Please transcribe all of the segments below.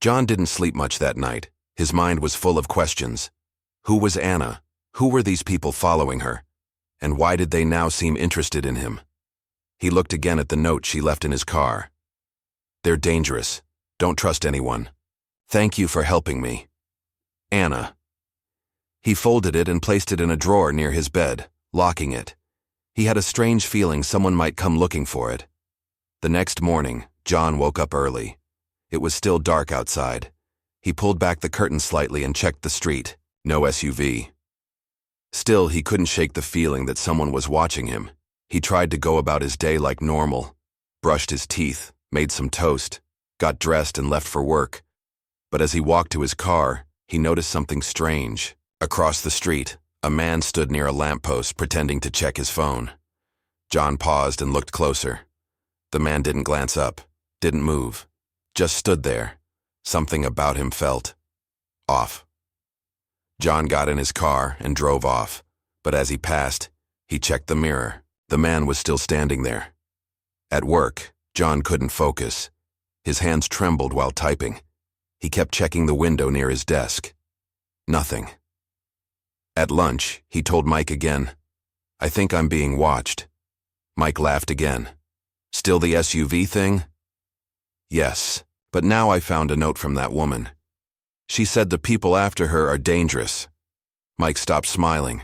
John didn't sleep much that night. His mind was full of questions. Who was Anna? Who were these people following her? And why did they now seem interested in him? He looked again at the note she left in his car. They're dangerous. Don't trust anyone. Thank you for helping me. Anna. He folded it and placed it in a drawer near his bed, locking it. He had a strange feeling someone might come looking for it. The next morning, John woke up early. It was still dark outside. He pulled back the curtain slightly and checked the street. No SUV. Still, he couldn't shake the feeling that someone was watching him. He tried to go about his day like normal, brushed his teeth, made some toast, got dressed and left for work. But as he walked to his car, he noticed something strange. Across the street, a man stood near a lamppost pretending to check his phone. John paused and looked closer. The man didn't glance up, didn't move, just stood there. Something about him felt off. John got in his car and drove off, but as he passed, he checked the mirror. The man was still standing there. At work, John couldn't focus. His hands trembled while typing. He kept checking the window near his desk. Nothing. At lunch, he told Mike again, "I think I'm being watched." Mike laughed again. "Still the SUV thing?" "Yes, but now I found a note from that woman. She said the people after her are dangerous." Mike stopped smiling.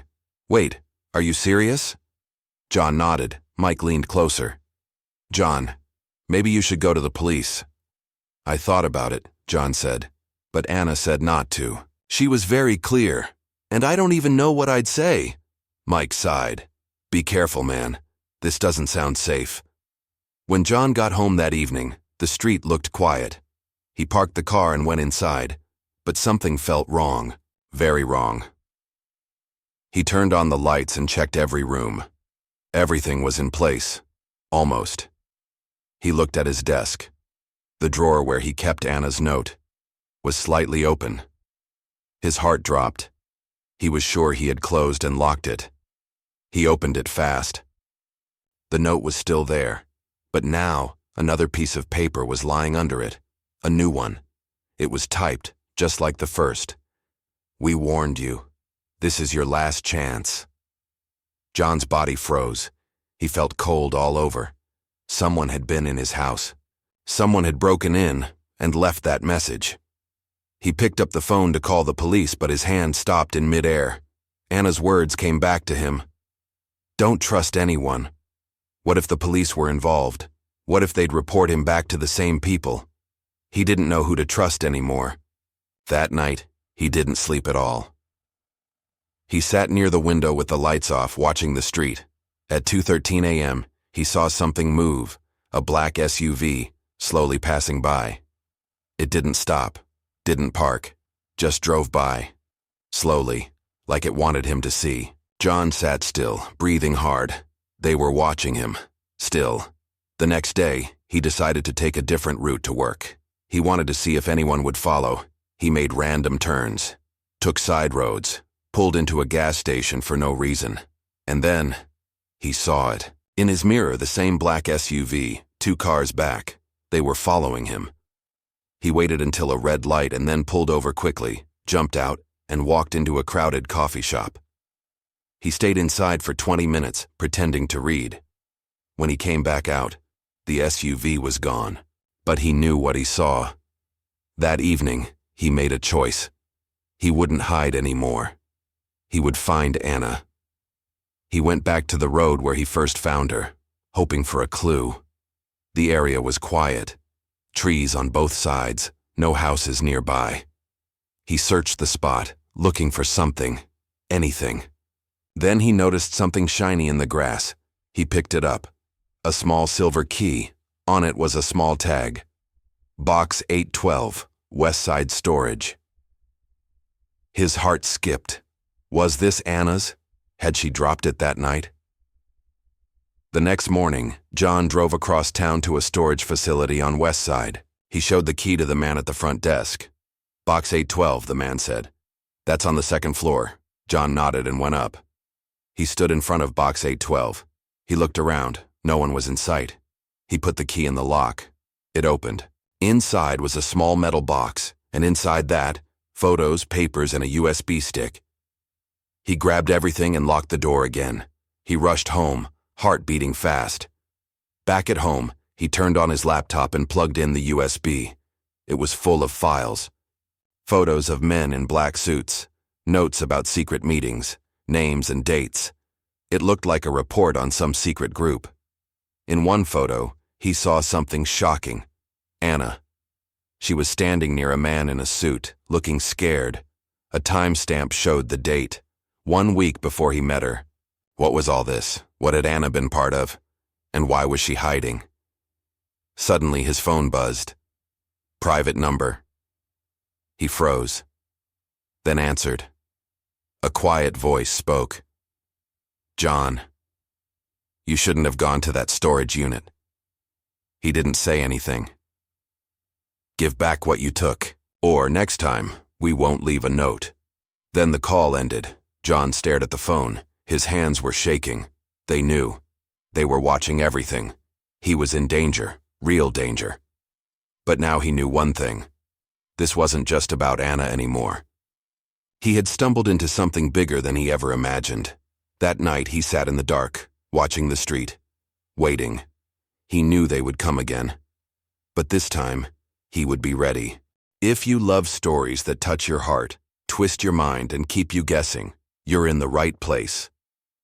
"Wait, are you serious?" John nodded. Mike leaned closer. "John, maybe you should go to the police." "I thought about it," John said, "but Anna said not to. She was very clear, and I don't even know what I'd say." Mike sighed. "Be careful, man. This doesn't sound safe." When John got home that evening, the street looked quiet. He parked the car and went inside, but something felt wrong, very wrong. He turned on the lights and checked every room. Everything was in place, almost. He looked at his desk. The drawer where he kept Anna's note was slightly open. His heart dropped. He was sure he had closed and locked it. He opened it fast. The note was still there, but now another piece of paper was lying under it, a new one. It was typed, just like the first. "We warned you. This is your last chance." John's body froze. He felt cold all over. Someone had been in his house. Someone had broken in and left that message. He picked up the phone to call the police, but his hand stopped in midair. Anna's words came back to him. "Don't trust anyone." What if the police were involved? What if they'd report him back to the same people? He didn't know who to trust anymore. That night, he didn't sleep at all. He sat near the window with the lights off, watching the street. At 2:13 a.m., he saw something move, a black SUV, slowly passing by. It didn't stop, didn't park, just drove by. Slowly, like it wanted him to see. John sat still, breathing hard. They were watching him, still. The next day, he decided to take a different route to work. He wanted to see if anyone would follow. He made random turns, took side roads, pulled into a gas station for no reason. And then, he saw it. In his mirror, the same black SUV, 2 cars back. They were following him. He waited until a red light and then pulled over quickly, jumped out, and walked into a crowded coffee shop. He stayed inside for 20 minutes, pretending to read. When he came back out, the SUV was gone, but he knew what he saw. That evening, he made a choice. He wouldn't hide anymore. He would find Anna. He went back to the road where he first found her, hoping for a clue. The area was quiet. Trees on both sides, no houses nearby. He searched the spot, looking for something, anything. Then he noticed something shiny in the grass. He picked it up. A small silver key. On it was a small tag. Box 812, Westside Storage. His heart skipped. Was this Anna's? Had she dropped it that night? The next morning, John drove across town to a storage facility on Westside. He showed the key to the man at the front desk. "Box 812, the man said. "That's on the 2nd floor." John nodded and went up. He stood in front of box 812. He looked around. No one was in sight. He put the key in the lock. It opened. Inside was a small metal box, and inside that, photos, papers, and a USB stick. He grabbed everything and locked the door again. He rushed home, heart beating fast. Back at home, he turned on his laptop and plugged in the USB. It was full of files. Photos of men in black suits, notes about secret meetings, names and dates. It looked like a report on some secret group. In one photo, he saw something shocking. Anna. She was standing near a man in a suit, looking scared. A timestamp showed the date, 1 week before he met her. What was all this? What had Anna been part of? And why was she hiding? Suddenly his phone buzzed. Private number. He froze, then answered. A quiet voice spoke. John. You shouldn't have gone to that storage unit. He didn't say anything. Give back what you took, or next time, we won't leave a note. Then the call ended. John stared at the phone. His hands were shaking. They knew. They were watching everything. He was in danger, real danger. But now he knew one thing. This wasn't just about Anna anymore. He had stumbled into something bigger than he ever imagined. That night he sat in the dark, watching the street, waiting. He knew they would come again. But this time, he would be ready. If you love stories that touch your heart, twist your mind, and keep you guessing, you're in the right place.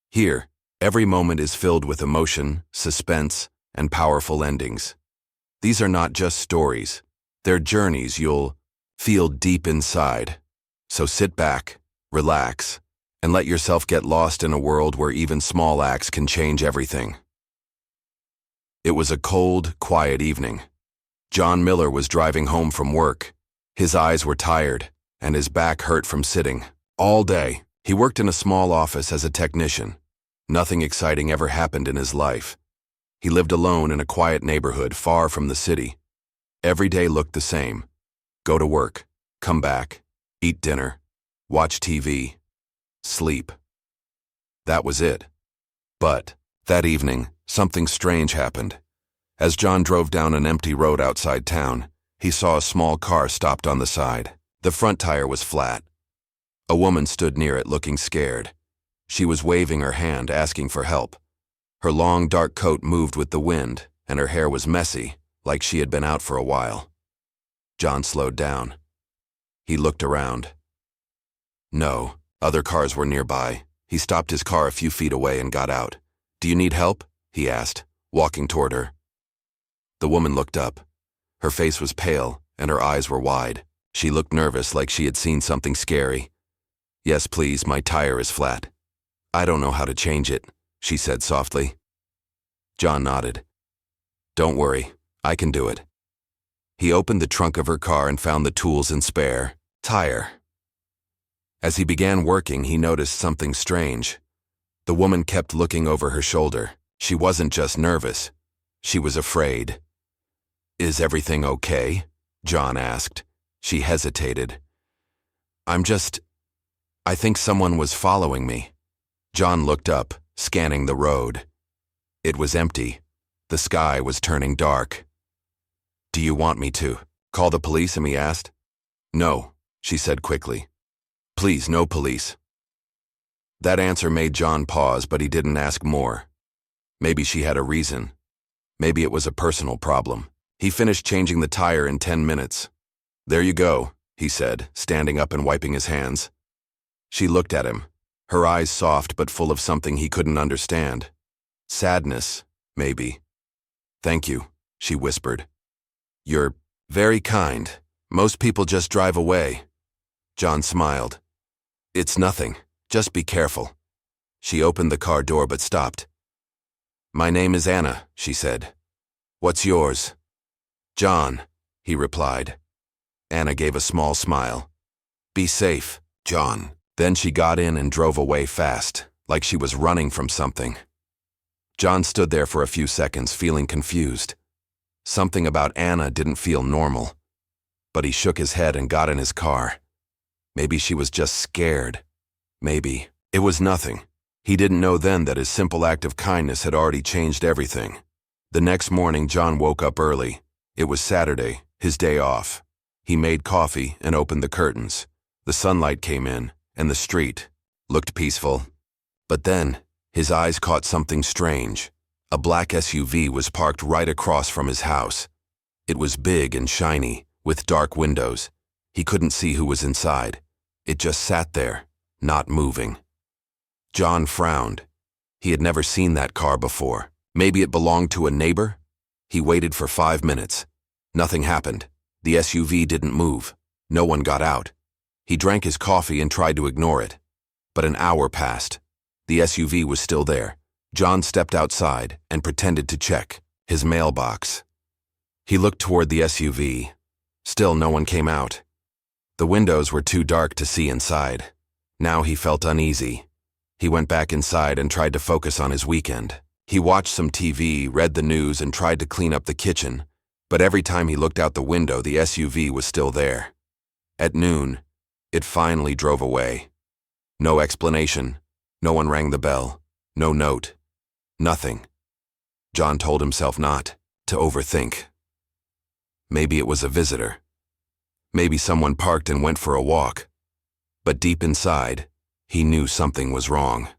Here, every moment is filled with emotion, suspense, and powerful endings. These are not just stories. They're journeys you'll feel deep inside. So sit back, relax, and let yourself get lost in a world where even small acts can change everything. It was a cold, quiet evening. John Miller was driving home from work. His eyes were tired, and his back hurt from sitting. All day, he worked in a small office as a technician. Nothing exciting ever happened in his life. He lived alone in a quiet neighborhood far from the city. Every day looked the same. Go to work, come back, eat dinner, watch TV, sleep. That was it. But, that evening, something strange happened. As John drove down an empty road outside town, he saw a small car stopped on the side. The front tire was flat. A woman stood near it looking scared. She was waving her hand, asking for help. Her long, dark coat moved with the wind, and her hair was messy, like she had been out for a while. John slowed down. He looked around. No, other cars were nearby. He stopped his car a few feet away and got out. Do you need help? He asked, walking toward her. The woman looked up. Her face was pale, and her eyes were wide. She looked nervous, like she had seen something scary. Yes, please, my tire is flat. I don't know how to change it, she said softly. John nodded. Don't worry, I can do it. He opened the trunk of her car and found the tools and spare tire. As he began working, he noticed something strange. The woman kept looking over her shoulder. She wasn't just nervous. She was afraid. Is everything okay? John asked. She hesitated. I think someone was following me. John looked up, scanning the road. It was empty. The sky was turning dark. Do you want me to call the police? He asked. No, she said quickly. Please, no police. That answer made John pause, but he didn't ask more. Maybe she had a reason. Maybe it was a personal problem. He finished changing the tire in 10 minutes. There you go, he said, standing up and wiping his hands. She looked at him, her eyes soft but full of something he couldn't understand. Sadness, maybe. Thank you, she whispered. You're very kind. Most people just drive away. John smiled. It's nothing. Just be careful. She opened the car door but stopped. My name is Anna, she said. What's yours? John, he replied. Anna gave a small smile. Be safe, John. Then she got in and drove away fast, like she was running from something. John stood there for a few seconds, feeling confused. Something about Anna didn't feel normal. But he shook his head and got in his car. Maybe she was just scared. Maybe. It was nothing. He didn't know then that his simple act of kindness had already changed everything. The next morning, John woke up early. It was Saturday, His day off. He made coffee and opened the curtains. The sunlight came in, and the street looked peaceful. But then, his eyes caught something strange. A black SUV was parked right across from his house. It was big and shiny, with dark windows. He couldn't see who was inside. It just sat there, not moving. John frowned. He had never seen that car before. Maybe it belonged to a neighbor? He waited for 5 minutes. Nothing happened. The SUV didn't move. No one got out. He drank his coffee and tried to ignore it. But an hour passed. The SUV was still there. John stepped outside and pretended to check his mailbox. He looked toward the SUV. Still no one came out. The windows were too dark to see inside. Now he felt uneasy. He went back inside and tried to focus on his weekend. He watched some TV, read the news, and tried to clean up the kitchen. But every time he looked out the window, the SUV was still there. At noon, it finally drove away. No explanation. No one rang the bell. No note. Nothing. John told himself not to overthink. Maybe it was a visitor. Maybe someone parked and went for a walk. But deep inside, he knew something was wrong.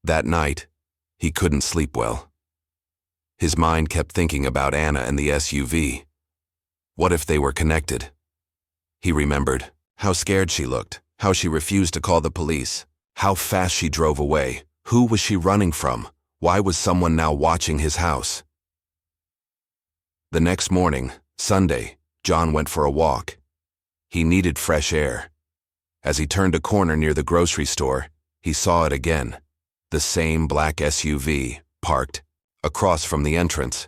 That night, he couldn't sleep well. His mind kept thinking about Anna and the SUV. What if they were connected? He remembered how scared she looked, how she refused to call the police, how fast she drove away. Who was she running from? Why was someone now watching his house? The next morning, Sunday, John went for a walk. He needed fresh air. As he turned a corner near the grocery store, he saw it again. The same black SUV, parked across from the entrance.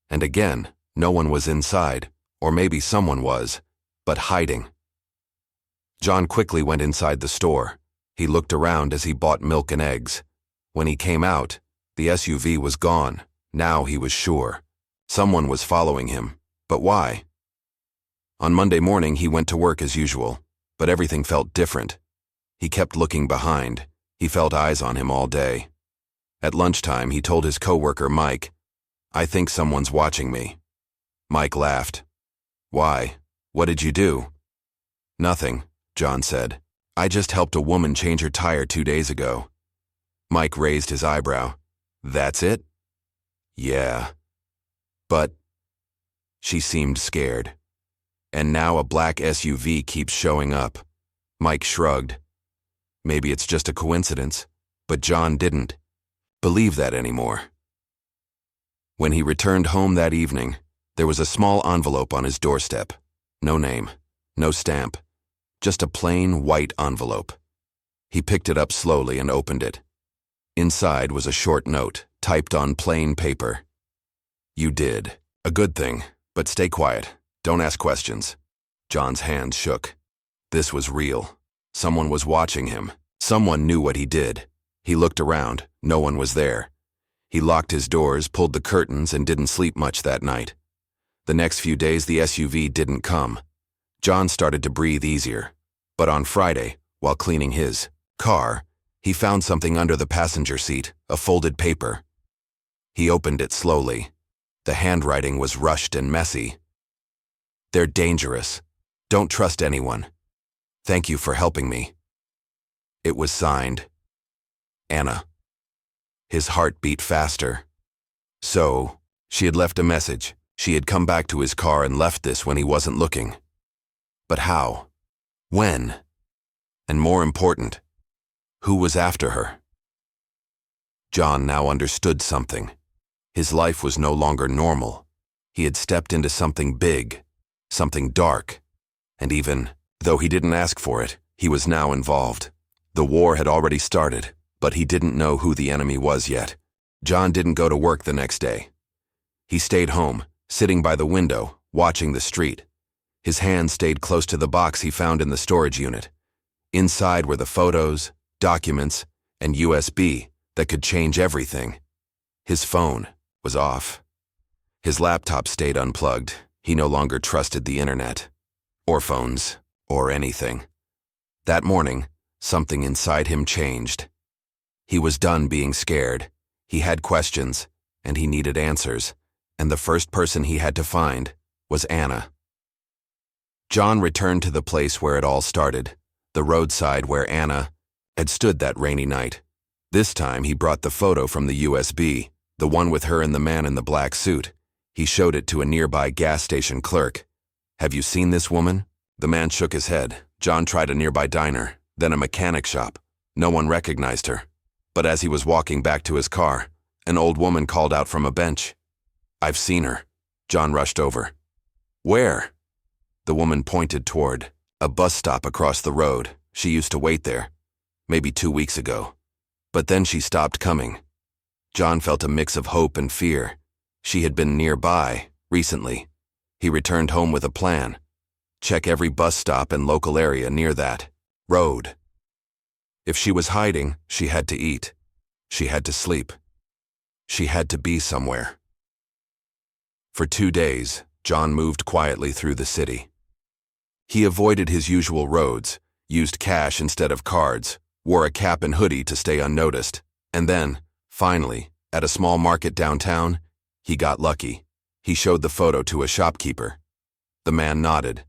And again, no one was inside, or maybe someone was, but hiding. John quickly went inside the store. He looked around as he bought milk and eggs. When he came out, the SUV was gone. Now he was sure. Someone was following him. But why? On Monday morning, he went to work as usual, but everything felt different. He kept looking behind. He felt eyes on him all day. At lunchtime, he told his coworker, Mike, "I think someone's watching me." Mike laughed. "Why? What did you do?" "Nothing," John said. "I just helped a woman change her tire 2 days ago." Mike raised his eyebrow. "That's it?" "Yeah." "But..." She seemed scared. "And now a black SUV keeps showing up." Mike shrugged. Maybe it's just a coincidence, but John didn't believe that anymore. When he returned home that evening, there was a small envelope on his doorstep. No name, no stamp, just a plain white envelope. He picked it up slowly and opened it. Inside was a short note, typed on plain paper. "You did. A good thing, but stay quiet. Don't ask questions." John's hands shook. This was real. Someone was watching him. Someone knew what he did. He looked around. No one was there. He locked his doors, pulled the curtains, and didn't sleep much that night. The next few days, the SUV didn't come. John started to breathe easier. But on Friday, while cleaning his car, he found something under the passenger seat, a folded paper. He opened it slowly. The handwriting was rushed and messy. "They're dangerous. Don't trust anyone. Thank you for helping me." It was signed, Anna. His heart beat faster. So, she had left a message. She had come back to his car and left this when he wasn't looking. But how? When? And more important, who was after her? John now understood something. His life was no longer normal. He had stepped into something big, something dark, and even though he didn't ask for it, he was now involved. The war had already started, but he didn't know who the enemy was yet. John didn't go to work the next day. He stayed home, sitting by the window, watching the street. His hand stayed close to the box he found in the storage unit. Inside were the photos, documents, and USB that could change everything. His phone was off. His laptop stayed unplugged. He no longer trusted the internet, or phones, or anything. That morning, something inside him changed. He was done being scared. He had questions, and he needed answers. And the first person he had to find was Anna. John returned to the place where it all started, the roadside where Anna had stood that rainy night. This time he brought the photo from the USB, the one with her and the man in the black suit. He showed it to a nearby gas station clerk. "Have you seen this woman?" The man shook his head. John tried a nearby diner, then a mechanic shop. No one recognized her. But as he was walking back to his car, an old woman called out from a bench. "I've seen her." John rushed over. "Where?" The woman pointed toward a bus stop across the road. She used to wait there, maybe 2 weeks ago. But then she stopped coming. John felt a mix of hope and fear. She had been nearby, recently. He returned home with a plan. Check every bus stop and local area near that road. If she was hiding, she had to eat. She had to sleep. She had to be somewhere. For 2 days, John moved quietly through the city. He avoided his usual roads, used cash instead of cards, wore a cap and hoodie to stay unnoticed, and then, finally, at a small market downtown, he got lucky. He showed the photo to a shopkeeper. The man nodded.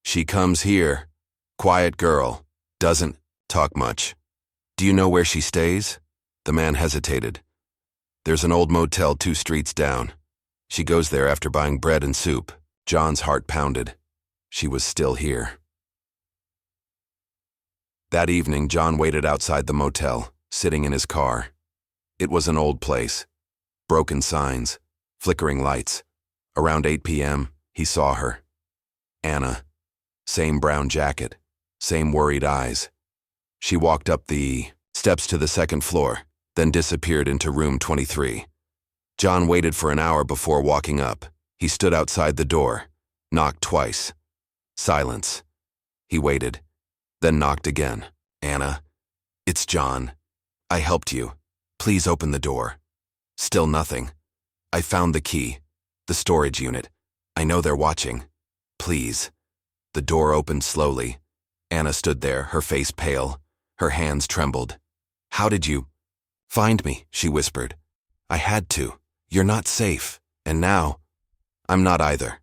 "She comes here. Quiet girl. Doesn't talk much. Do you know where she stays?" The man hesitated. "There's an old motel 2 streets down. She goes there after buying bread and soup." John's heart pounded. She was still here. That evening, John waited outside the motel, sitting in his car. It was an old place. Broken signs, flickering lights. Around 8 p.m., he saw her. Anna. Same brown jacket, same worried eyes. She walked up the steps to the 2nd floor, then disappeared into room 23. John waited for an hour before walking up. He stood outside the door, knocked twice. Silence. He waited, then knocked again. "Anna, it's John. I helped you. Please open the door." Still nothing. "I found the key. The storage unit. I know they're watching. Please." The door opened slowly. Anna stood there, her face pale. Her hands trembled. "How did you find me?" she whispered. "I had to. You're not safe. And now, I'm not either."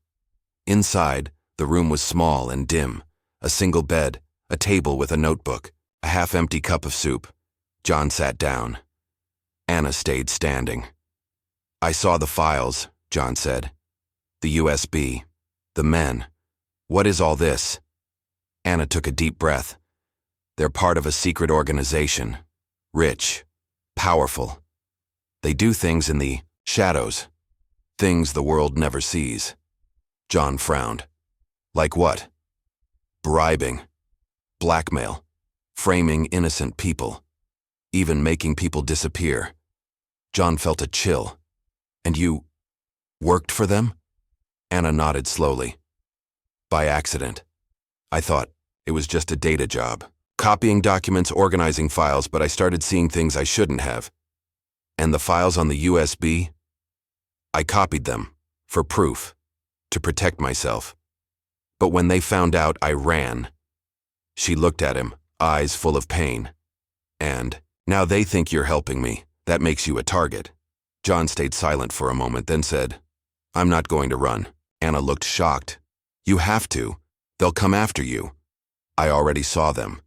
Inside, the room was small and dim. A single bed, a table with a notebook, a half-empty cup of soup. John sat down. Anna stayed standing. "I saw the files," John said. "The USB. The men. What is all this?" Anna took a deep breath. "They're part of a secret organization. Rich. Powerful. They do things in the shadows. Things the world never sees." John frowned. "Like what?" "Bribing. Blackmail. Framing innocent people. Even making people disappear." John felt a chill. "And you worked for them?" Anna nodded slowly. "By accident. I thought it was just a data job. Copying documents, organizing files, but I started seeing things I shouldn't have. And the files on the USB? I copied them, for proof, to protect myself. But when they found out, I ran." She looked at him, eyes full of pain. "And now they think you're helping me. That makes you a target." John stayed silent for a moment, then said, "I'm not going to run." Anna looked shocked. "You have to. They'll come after you. I already saw them.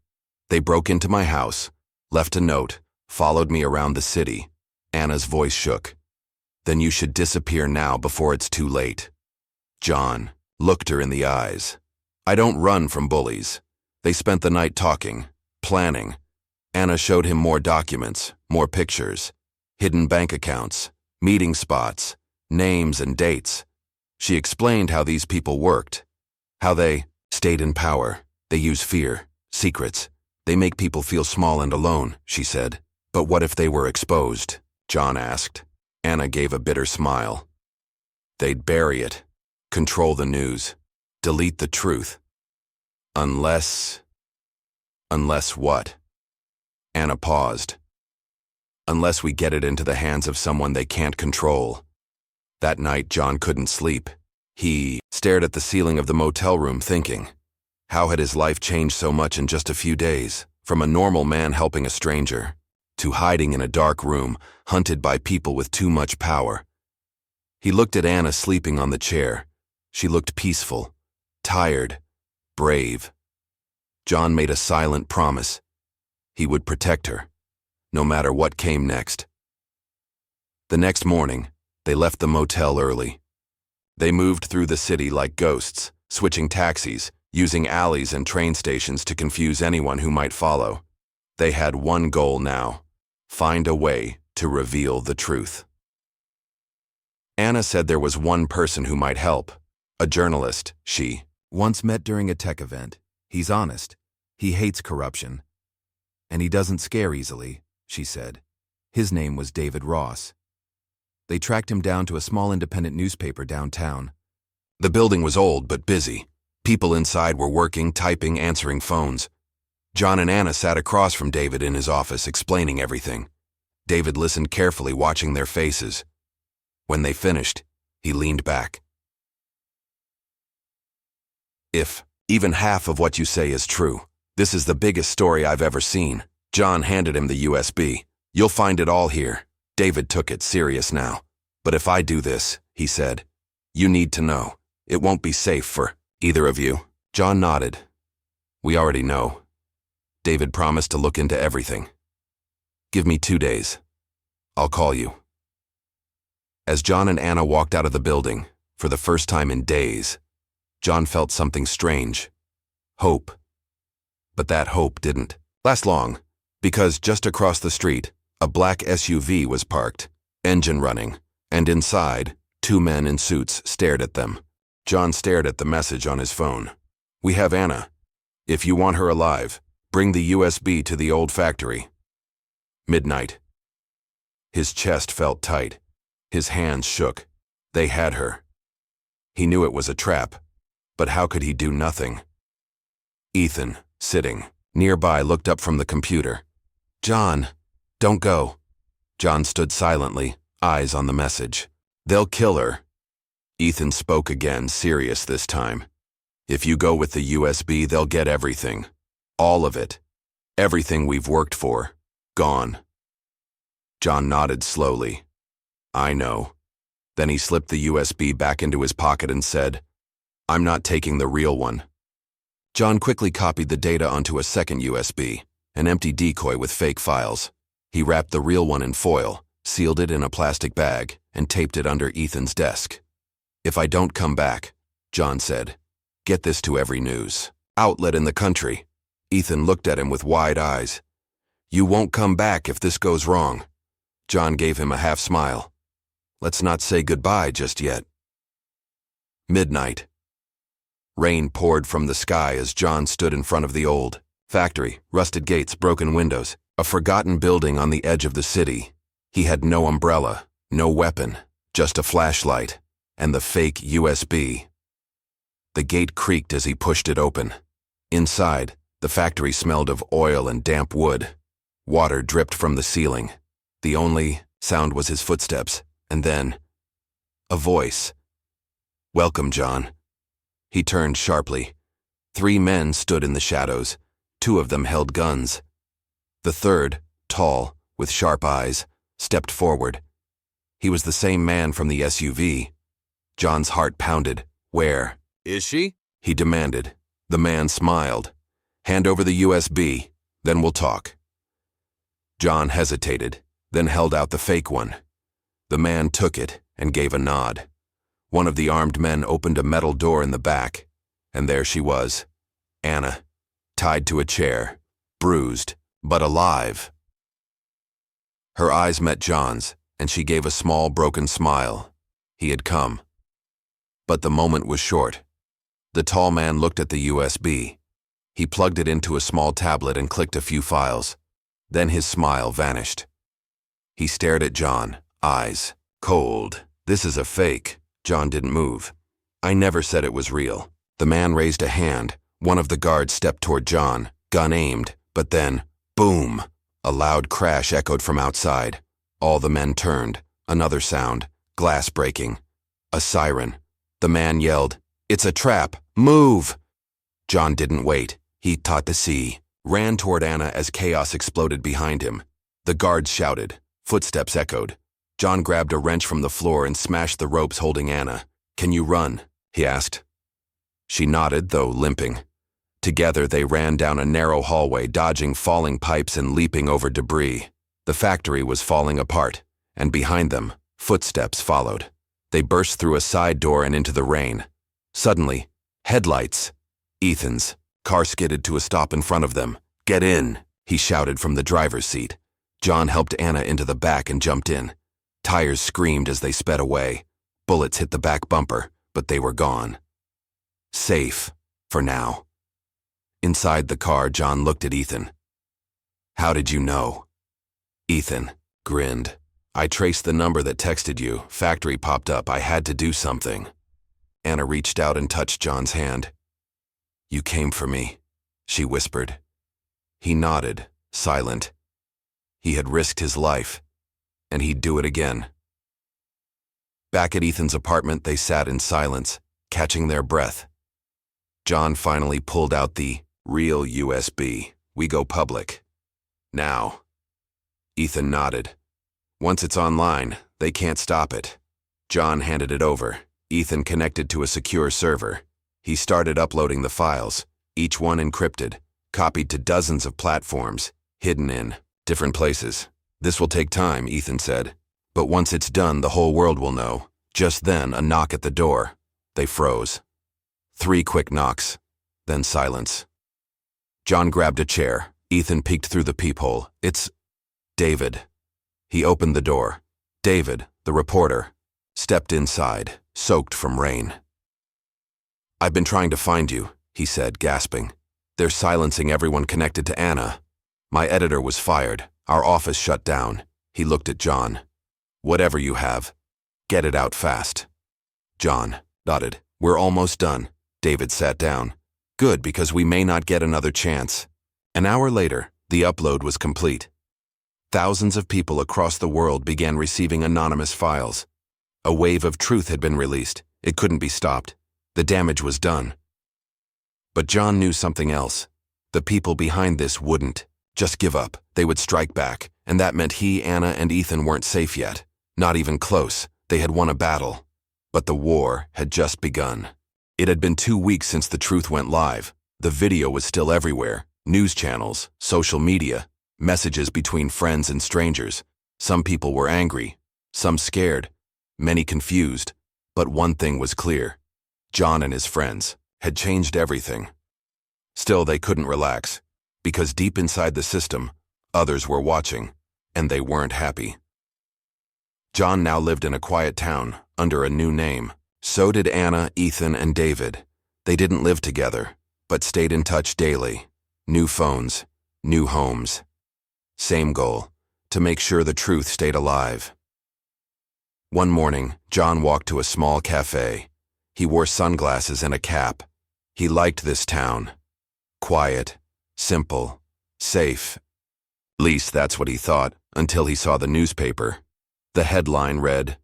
They broke into my house, left a note, followed me around the city." Anna's voice shook. "Then you should disappear now before it's too late." John looked her in the eyes. "I don't run from bullies. They spent the night talking, planning." Anna showed him more documents, more pictures, hidden bank accounts, meeting spots, names and dates. She explained how these people worked, how they stayed in power. "They use fear, secrets. They make people feel small and alone," she said. "But what if they were exposed?" John asked. Anna gave a bitter smile. "They'd bury it, control the news, delete the truth. Unless what?" Anna paused. "Unless we get it into the hands of someone they can't control." That night, John couldn't sleep. He stared at the ceiling of the motel room thinking, how had his life changed so much in just a few days? From a normal man helping a stranger, to hiding in a dark room, hunted by people with too much power. He looked at Anna sleeping on the chair, She looked peaceful, tired, brave. John made a silent promise. He would protect her, no matter what came next. The next morning, they left the motel early. They moved through the city like ghosts, switching taxis, using alleys and train stations to confuse anyone who might follow. They had one goal now: find a way to reveal the truth. Anna said there was one person who might help, a journalist she once met during a tech event. He's honest, he hates corruption, and he doesn't scare easily, she said. His name was David Ross. They tracked him down to a small independent newspaper downtown. The building was old but busy. People inside were working, typing, answering phones. John and Anna sat across from David in his office, explaining everything. David listened carefully, watching their faces. When they finished, he leaned back. If even half of what you say is true, this is the biggest story I've ever seen. John handed him the USB. You'll find it all here. David took it serious now. But if I do this, he said, you need to know. It won't be safe for either of you. John nodded. We already know. David promised to look into everything. Give me 2 days. I'll call you. As John and Anna walked out of the building, for the first time in days, John felt something strange. Hope. But that hope didn't last long, because just across the street, a black SUV was parked, engine running, and inside, 2 men in suits stared at them. John stared at the message on his phone. We have Anna. If you want her alive, bring the USB to the old factory. Midnight. His chest felt tight. His hands shook. They had her. He knew it was a trap, but how could he do nothing? Ethan, sitting nearby, looked up from the computer. John, don't go. John stood silently, eyes on the message. They'll kill her. Ethan spoke again, serious this time. If you go with the USB, they'll get everything. All of it. Everything we've worked for. Gone. John nodded slowly. I know. Then he slipped the USB back into his pocket and said, I'm not taking the real one. John quickly copied the data onto a second USB, an empty decoy with fake files. He wrapped the real one in foil, sealed it in a plastic bag, and taped it under Ethan's desk. If I don't come back, John said, get this to every news outlet in the country. Ethan looked at him with wide eyes. You won't come back if this goes wrong. John gave him a half smile. Let's not say goodbye just yet. Midnight. Rain poured from the sky as John stood in front of the old factory, rusted gates, broken windows, a forgotten building on the edge of the city. He had no umbrella, no weapon, just a flashlight, and the fake USB. The gate creaked as he pushed it open. Inside, the factory smelled of oil and damp wood. Water dripped from the ceiling. The only sound was his footsteps, and then a voice. Welcome, John. He turned sharply. 3 men stood in the shadows. 2 of them held guns. The third, tall, with sharp eyes, stepped forward. He was the same man from the SUV. John's heart pounded. Where is she? He demanded. The man smiled. Hand over the USB, then we'll talk. John hesitated, then held out the fake one. The man took it and gave a nod. One of the armed men opened a metal door in the back, and there she was, Anna, tied to a chair, bruised, but alive. Her eyes met John's, and she gave a small, broken smile. He had come. But the moment was short. The tall man looked at the USB. He plugged it into a small tablet and clicked a few files. Then his smile vanished. He stared at John, eyes cold. This is a fake. John didn't move. I never said it was real. The man raised a hand. One of the guards stepped toward John, gun aimed, but then, boom! A loud crash echoed from outside. All the men turned. Another sound, glass breaking. A siren. The man yelled, It's a trap! Move! John didn't wait. He taught the sea, ran toward Anna as chaos exploded behind him. The guards shouted. Footsteps echoed. John grabbed a wrench from the floor and smashed the ropes holding Anna. Can you run? he asked. She nodded, though limping. Together they ran down a narrow hallway, dodging falling pipes and leaping over debris. The factory was falling apart, and behind them, footsteps followed. They burst through a side door and into the rain. Suddenly, headlights. Ethan's car skidded to a stop in front of them. "Get in," he shouted from the driver's seat. John helped Anna into the back and jumped in. Tires screamed as they sped away. Bullets hit the back bumper, but they were gone. Safe, for now. Inside the car, John looked at Ethan. "How did you know?" Ethan grinned. "I traced the number that texted you. Factory popped up. I had to do something." Anna reached out and touched John's hand. "You came for me," she whispered. He nodded, silent. He had risked his life, and he'd do it again. Back at Ethan's apartment, they sat in silence, catching their breath. John finally pulled out the real USB. "We go public. Now." Ethan nodded. "Once it's online, they can't stop it." John handed it over. Ethan connected to a secure server. He started uploading the files, each one encrypted, copied to dozens of platforms, hidden in different places. "This will take time," Ethan said. "But once it's done, the whole world will know." Just then, a knock at the door. They froze. 3 quick knocks, then silence. John grabbed a chair. Ethan peeked through the peephole. "It's David." He opened the door. David, the reporter, stepped inside, soaked from rain. "I've been trying to find you," he said, gasping. "They're silencing everyone connected to Anna. My editor was fired. Our office shut down." He looked at John. "Whatever you have, get it out fast." John nodded. "We're almost done." David sat down. "Good, because we may not get another chance." An hour later, the upload was complete. Thousands of people across the world began receiving anonymous files. A wave of truth had been released. It couldn't be stopped. The damage was done. But John knew something else. The people behind this wouldn't just give up. They would strike back, and that meant he, Anna, and Ethan weren't safe yet. Not even close. They had won a battle. But the war had just begun. It had been 2 weeks since the truth went live. The video was still everywhere. News channels, social media, messages between friends and strangers. Some people were angry, some scared, many confused. But one thing was clear. John and his friends had changed everything. Still, they couldn't relax, because deep inside the system, others were watching, and they weren't happy. John now lived in a quiet town, under a new name. So did Anna, Ethan, and David. They didn't live together, but stayed in touch daily. New phones, new homes. Same goal, to make sure the truth stayed alive. One morning, John walked to a small cafe. He wore sunglasses and a cap. He liked this town. Quiet, simple, safe. At least that's what he thought, until he saw the newspaper. The headline read,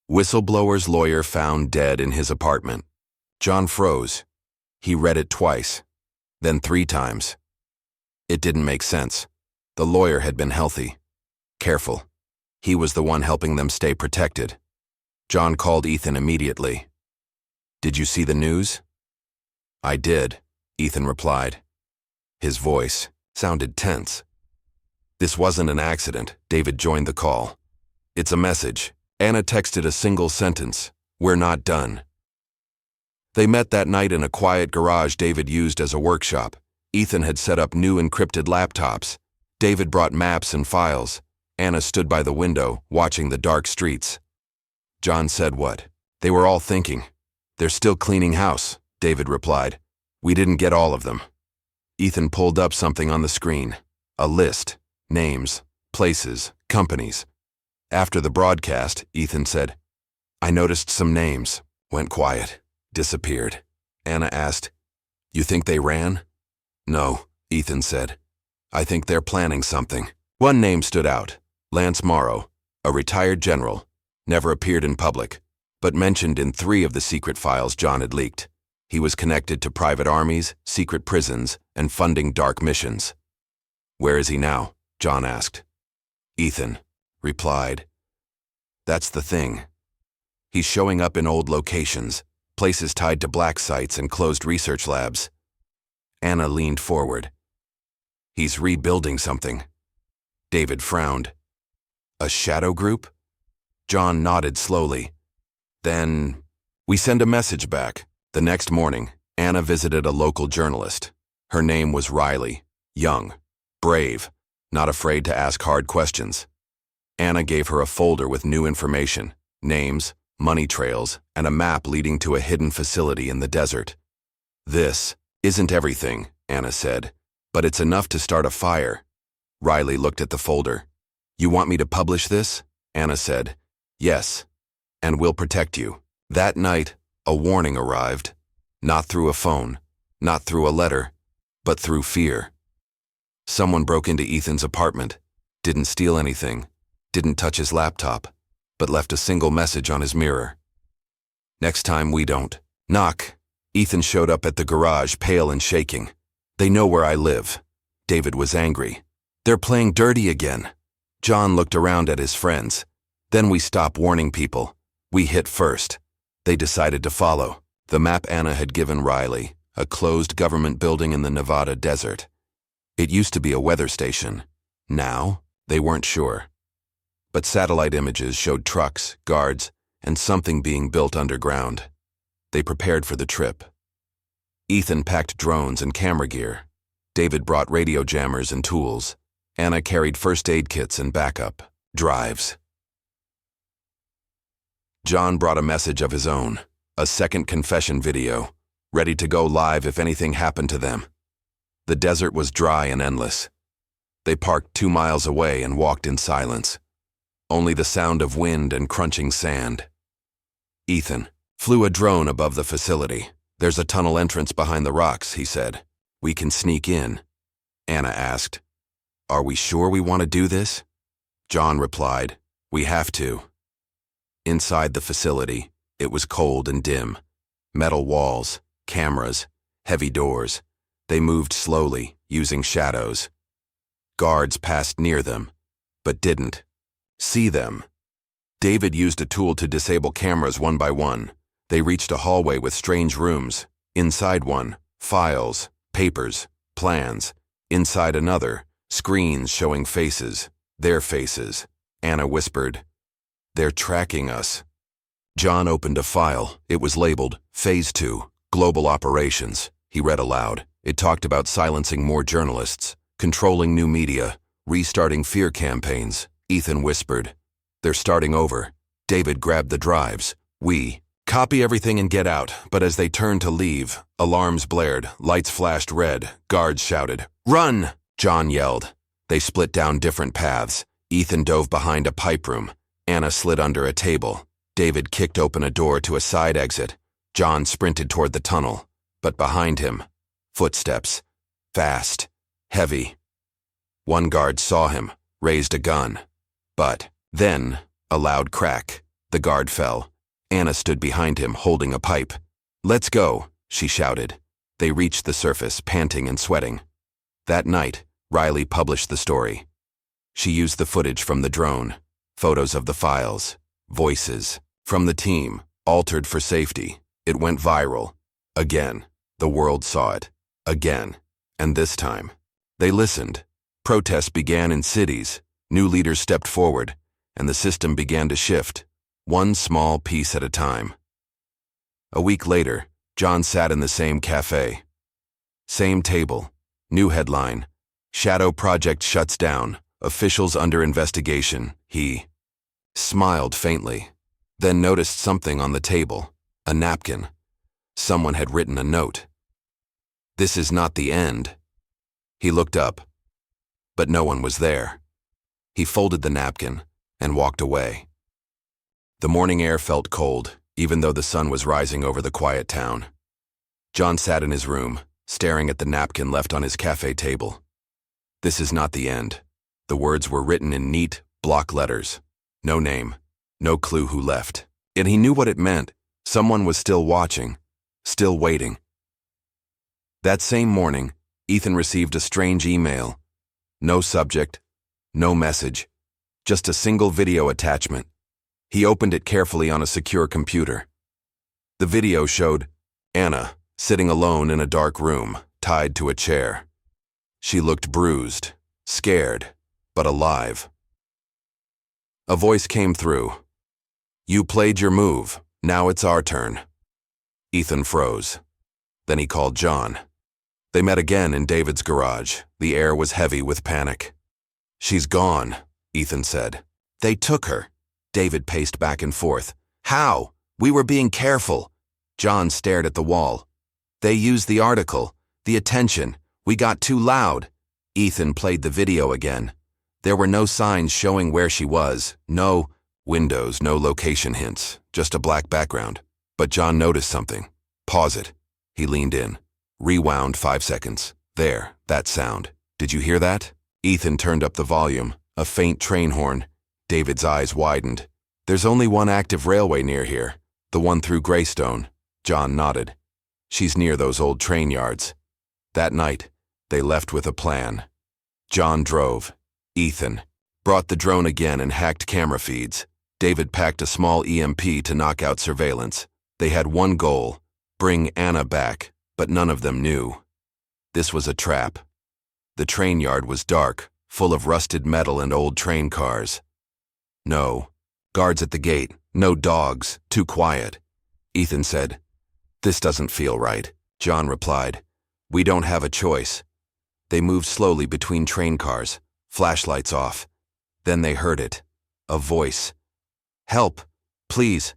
"Whistleblower's lawyer found dead in his apartment." John froze. He read it twice, then 3 times. It didn't make sense. The lawyer had been healthy, careful. He was the one helping them stay protected. John called Ethan immediately. "Did you see the news?" "I did," Ethan replied. His voice sounded tense. "This wasn't an accident." David joined the call. "It's a message." Anna texted a single sentence, "We're not done." They met that night in a quiet garage David used as a workshop. Ethan had set up new encrypted laptops. David brought maps and files. Anna stood by the window, watching the dark streets. John said what? They were all thinking. "They're still cleaning house," David replied. "We didn't get all of them." Ethan pulled up something on the screen. A list, names, places, companies. After the broadcast, Ethan said, "I noticed some names." Went quiet. Disappeared. Anna asked, "You think they ran?" "No," Ethan said. "I think they're planning something." One name stood out. Lance Morrow, a retired general, never appeared in public, but mentioned in 3 of the secret files John had leaked. He was connected to private armies, secret prisons, and funding dark missions. "Where is he now?" John asked. Ethan replied, "That's the thing. He's showing up in old locations, places tied to black sites and closed research labs. Anna leaned forward. He's rebuilding something. David frowned. A shadow group? John nodded slowly. Then, we send a message back. The next morning, Anna visited a local journalist. Her name was Riley. Young, brave, not afraid to ask hard questions. Anna gave her a folder with new information, names, money trails, and a map leading to a hidden facility in the desert. This isn't everything, Anna said, but it's enough to start a fire. Riley looked at the folder. You want me to publish this? Anna said. Yes, and we'll protect you. That night, a warning arrived. Not through a phone, not through a letter, but through fear. Someone broke into Ethan's apartment, didn't steal anything, didn't touch his laptop, but left a single message on his mirror. Next time we don't. Knock. Ethan showed up at the garage, pale and shaking. They know where I live. David was angry. They're playing dirty again. John looked around at his friends. Then we stopped warning people. We hit first. They decided to follow. The map Anna had given Riley, a closed government building in the Nevada desert. It used to be a weather station. Now, they weren't sure. But satellite images showed trucks, guards, and something being built underground. They prepared for the trip. Ethan packed drones and camera gear. David brought radio jammers and tools. Anna carried first aid kits and backup drives. John brought a message of his own, a second confession video, ready to go live if anything happened to them. The desert was dry and endless. They parked 2 miles away and walked in silence. Only the sound of wind and crunching sand. Ethan flew a drone above the facility. There's a tunnel entrance behind the rocks, he said. We can sneak in. Anna asked, Are we sure we want to do this? John replied, We have to. Inside the facility, it was cold and dim. Metal walls, cameras, heavy doors. They moved slowly, using shadows. Guards passed near them, but didn't see them. David used a tool to disable cameras one by one. They reached a hallway with strange rooms. Inside one, files, papers, plans. Inside another, screens showing faces, their faces. Anna whispered, They're tracking us. John opened a file. It was labeled Phase 2, Global Operations. He read aloud. It talked about silencing more journalists, controlling new media, restarting fear campaigns. Ethan whispered, They're starting over. David grabbed the drives. We copy everything and get out. But as they turned to leave, alarms blared, lights flashed red, guards shouted, Run! John yelled. They split down different paths. Ethan dove behind a pipe room. Anna slid under a table. David kicked open a door to a side exit. John sprinted toward the tunnel. But behind him, footsteps. Fast. Heavy. One guard saw him, raised a gun. But then, a loud crack. The guard fell. Anna stood behind him, holding a pipe. Let's go, she shouted. They reached the surface, panting and sweating. That night, Riley published the story. She used the footage from the drone, photos of the files, voices from the team, altered for safety. It went viral. Again. The world saw it. Again. And this time. They listened. Protests began in cities. New leaders stepped forward, and the system began to shift, one small piece at a time. A week later, John sat in the same cafe. Same table. New headline. Shadow Project shuts down. Officials under investigation. He smiled faintly, then noticed something on the table. A napkin. Someone had written a note. This is not the end. He looked up, but no one was there. He folded the napkin and walked away. The morning air felt cold, even though the sun was rising over the quiet town. John sat in his room, staring at the napkin left on his cafe table. This is not the end. The words were written in neat, block letters. No name, no clue who left. Yet he knew what it meant. Someone was still watching, still waiting. That same morning, Ethan received a strange email. No subject, no message, just a single video attachment. He opened it carefully on a secure computer. The video showed Anna sitting alone in a dark room, tied to a chair. She looked bruised, scared, but alive. A voice came through. "You played your move. Now it's our turn." Ethan froze. Then he called John. They met again in David's garage. The air was heavy with panic. "She's gone," Ethan said. "They took her." David paced back and forth. "How? We were being careful." John stared at the wall. "They used the article, the attention. We got too loud." Ethan played the video again. There were no signs showing where she was. No windows, no location hints, just a black background. But John noticed something. "Pause it." He leaned in. Rewound 5 seconds. "There, that sound. Did you hear that?" Ethan turned up the volume. A faint train horn. David's eyes widened. "There's only one active railway near here. The one through Greystone." John nodded. "She's near those old train yards." That night, they left with a plan. John drove. Ethan brought the drone again and hacked camera feeds. David packed a small EMP to knock out surveillance. They had one goal: bring Anna back, but none of them knew. This was a trap. The train yard was dark, full of rusted metal and old train cars. No guards at the gate, no dogs, too quiet. Ethan said, "This doesn't feel right." John replied, "We don't have a choice." They moved slowly between train cars, flashlights off. Then they heard it. A voice. "Help, please."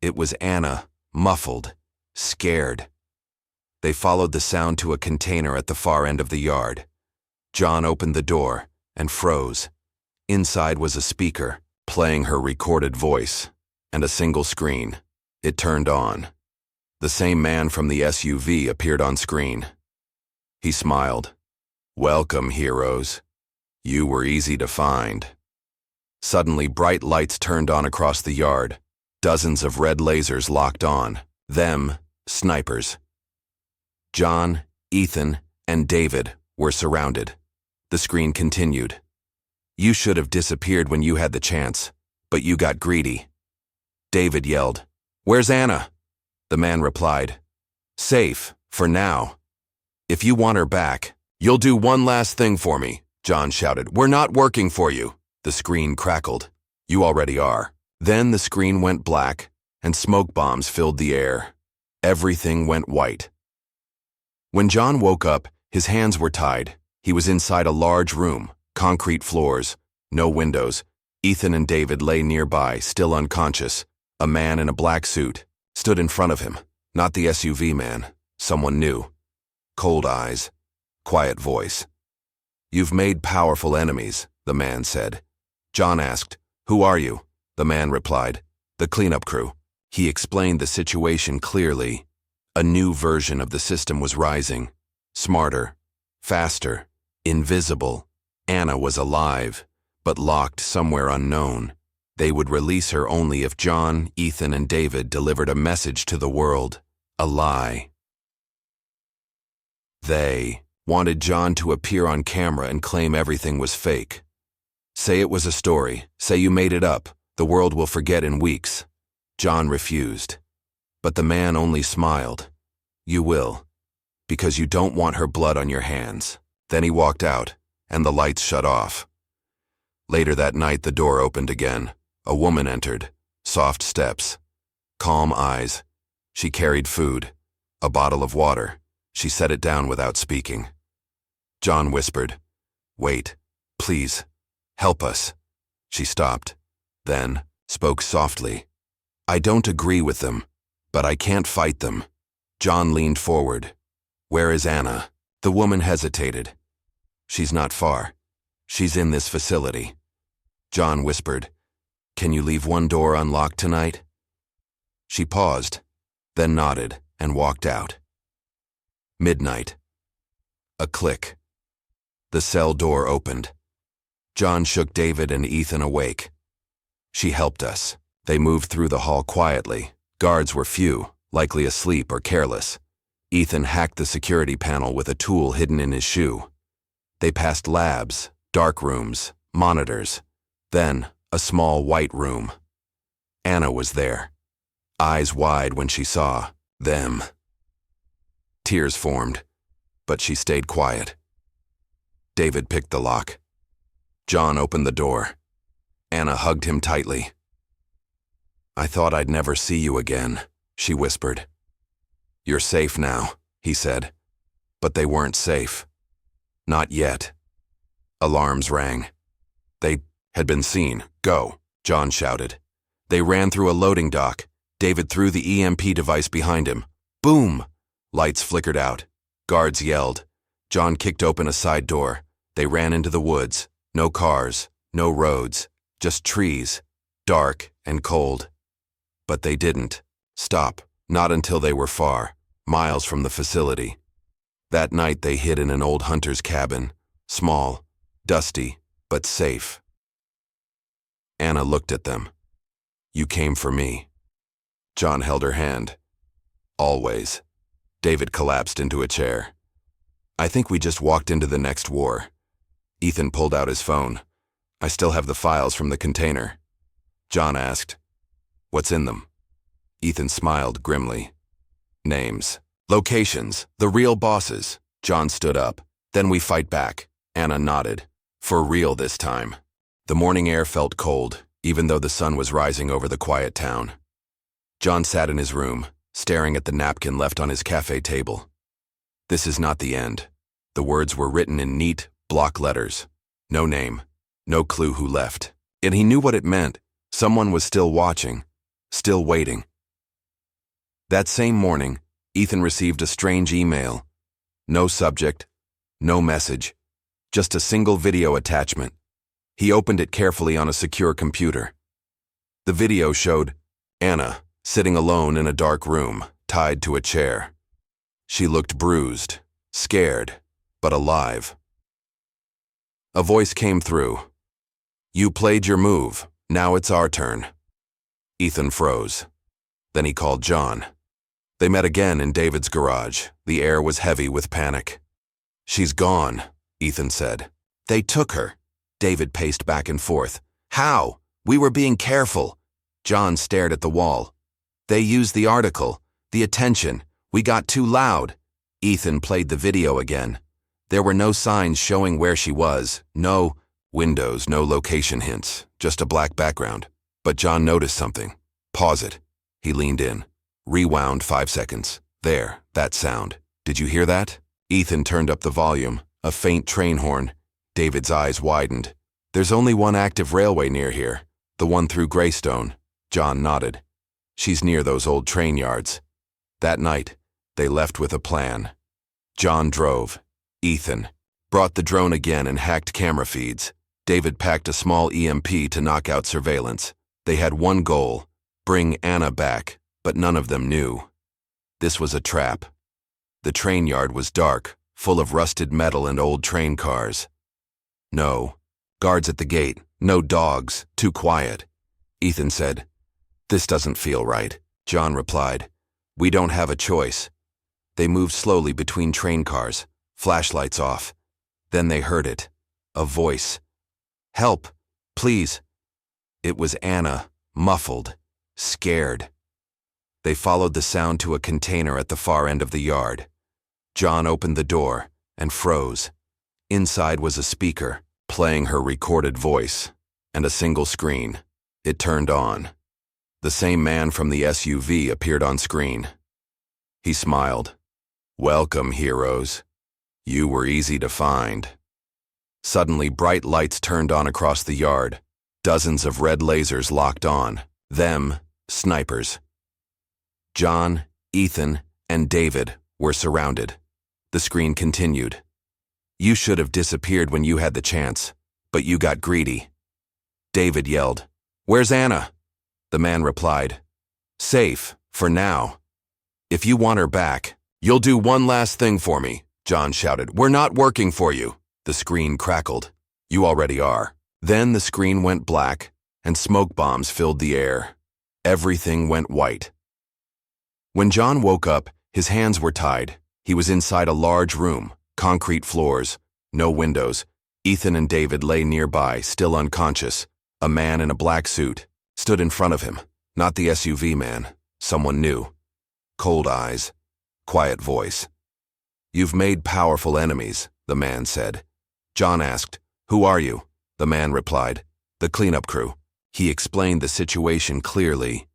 It was Anna, muffled, scared. They followed the sound to a container at the far end of the yard. John opened the door and froze. Inside was a speaker, playing her recorded voice, and a single screen. It turned on. The same man from the SUV appeared on screen. He smiled. "Welcome, heroes. You were easy to find." Suddenly, bright lights turned on across the yard. Dozens of red lasers locked on. Them, snipers. John, Ethan, and David were surrounded. The screen continued. "You should have disappeared when you had the chance, but you got greedy." David yelled, "Where's Anna?" The man replied, "Safe, for now. If you want her back, you'll do one last thing for me." John shouted, "We're not working for you." The screen crackled. "You already are." Then the screen went black, and smoke bombs filled the air. Everything went white. When John woke up, his hands were tied. He was inside a large room, concrete floors, no windows. Ethan and David lay nearby, still unconscious. A man in a black suit stood in front of him. Not the SUV man, someone new. Cold eyes, quiet voice. "You've made powerful enemies," the man said. John asked, "Who are you?" The man replied, "The cleanup crew." He explained the situation clearly. A new version of the system was rising. Smarter, faster, invisible. Anna was alive, but locked somewhere unknown. They would release her only if John, Ethan, and David delivered a message to the world. A lie. They wanted John to appear on camera and claim everything was fake. "Say it was a story. Say you made it up. The world will forget in weeks." John refused. But the man only smiled. "You will, because you don't want her blood on your hands." Then he walked out, and the lights shut off. Later that night, the door opened again. A woman entered, soft steps, calm eyes. She carried food, a bottle of water. She set it down without speaking. John whispered, "Wait, please, help us." She stopped, then spoke softly. "I don't agree with them, but I can't fight them." John leaned forward. "Where is Anna?" The woman hesitated. "She's not far. She's in this facility." John whispered, "Can you leave one door unlocked tonight?" She paused, then nodded and walked out. Midnight. A click. The cell door opened. John shook David and Ethan awake. "She helped us." They moved through the hall quietly. Guards were few, likely asleep or careless. Ethan hacked the security panel with a tool hidden in his shoe. They passed labs, dark rooms, monitors, then a small white room. Anna was there. eyes wide when she saw them. Tears formed, but she stayed quiet. David picked the lock. John opened the door. Anna hugged him tightly. "I thought I'd never see you again," she whispered. "You're safe now," he said. But they weren't safe. Not yet. Alarms rang. They had been seen. "Go," John shouted. They ran through a loading dock. David threw the EMP device behind him. Boom! Lights flickered out. Guards yelled. John kicked open a side door. They ran into the woods. No cars, no roads, just trees, dark and cold. But they didn't stop, not until they were far, miles from the facility. That night they hid in an old hunter's cabin, small, dusty, but safe. Anna looked at them. "You came for me." John held her hand. "Always." David collapsed into a chair. "I think we just walked into the next war." Ethan pulled out his phone. "I still have the files from the container." John asked, "What's in them?" Ethan smiled grimly. "Names. Locations. The real bosses." John stood up. "Then we fight back." Anna nodded. "For real this time." The morning air felt cold, even though the sun was rising over the quiet town. John sat in his room, staring at the napkin left on his cafe table. "This is not the end." The words were written in neat, block letters. No name, no clue who left. And he knew what it meant. Someone was still watching, still waiting. That same morning, Ethan received a strange email. No subject, no message, just a single video attachment. He opened it carefully on a secure computer. The video showed Anna sitting alone in a dark room, tied to a chair. She looked bruised, scared, but alive. A voice came through. "You played your move. Now it's our turn." Ethan froze. Then he called John. They met again in David's garage. The air was heavy with panic. "She's gone," Ethan said. "They took her." David paced back and forth. "How? We were being careful." John stared at the wall. "They used the article, the attention. We got too loud." Ethan played the video again. There were no signs showing where she was. No windows, no location hints, just a black background. But John noticed something. "Pause it." He leaned in. Rewound 5 seconds. "There, that sound. Did you hear that?" Ethan turned up the volume. A faint train horn. David's eyes widened. "There's only one active railway near here. The one through Greystone." John nodded. "She's near those old train yards." That night, they left with a plan. John drove. Ethan brought the drone again and hacked camera feeds. David packed a small EMP to knock out surveillance. They had one goal: bring Anna back, but none of them knew. This was a trap. The train yard was dark, full of rusted metal and old train cars. No guards at the gate, no dogs, too quiet. Ethan said, "This doesn't feel right." John replied, "We don't have a choice." They moved slowly between train cars, flashlights off. Then they heard it. A voice. "Help, please." It was Anna, muffled, scared. They followed the sound to a container at the far end of the yard. John opened the door and froze. Inside was a speaker, playing her recorded voice, and a single screen. It turned on. The same man from the SUV appeared on screen. He smiled. "Welcome, heroes. You were easy to find." Suddenly, bright lights turned on across the yard. Dozens of red lasers locked on. Them, snipers. John, Ethan, and David were surrounded. The screen continued. "You should have disappeared when you had the chance, but you got greedy." David yelled, "Where's Anna?" The man replied, "Safe, for now. If you want her back, you'll do one last thing for me," John shouted. "We're not working for you." The screen crackled. "You already are." Then the screen went black, and smoke bombs filled the air. Everything went white. When John woke up, his hands were tied. He was inside a large room, concrete floors, no windows. Ethan and David lay nearby, still unconscious. A man in a black suit stood in front of him, not the SUV man, Someone new. Cold eyes. Quiet voice. "You've made powerful enemies," the man said. John asked, "Who are you?" The man replied, "The cleanup crew." He explained the situation clearly.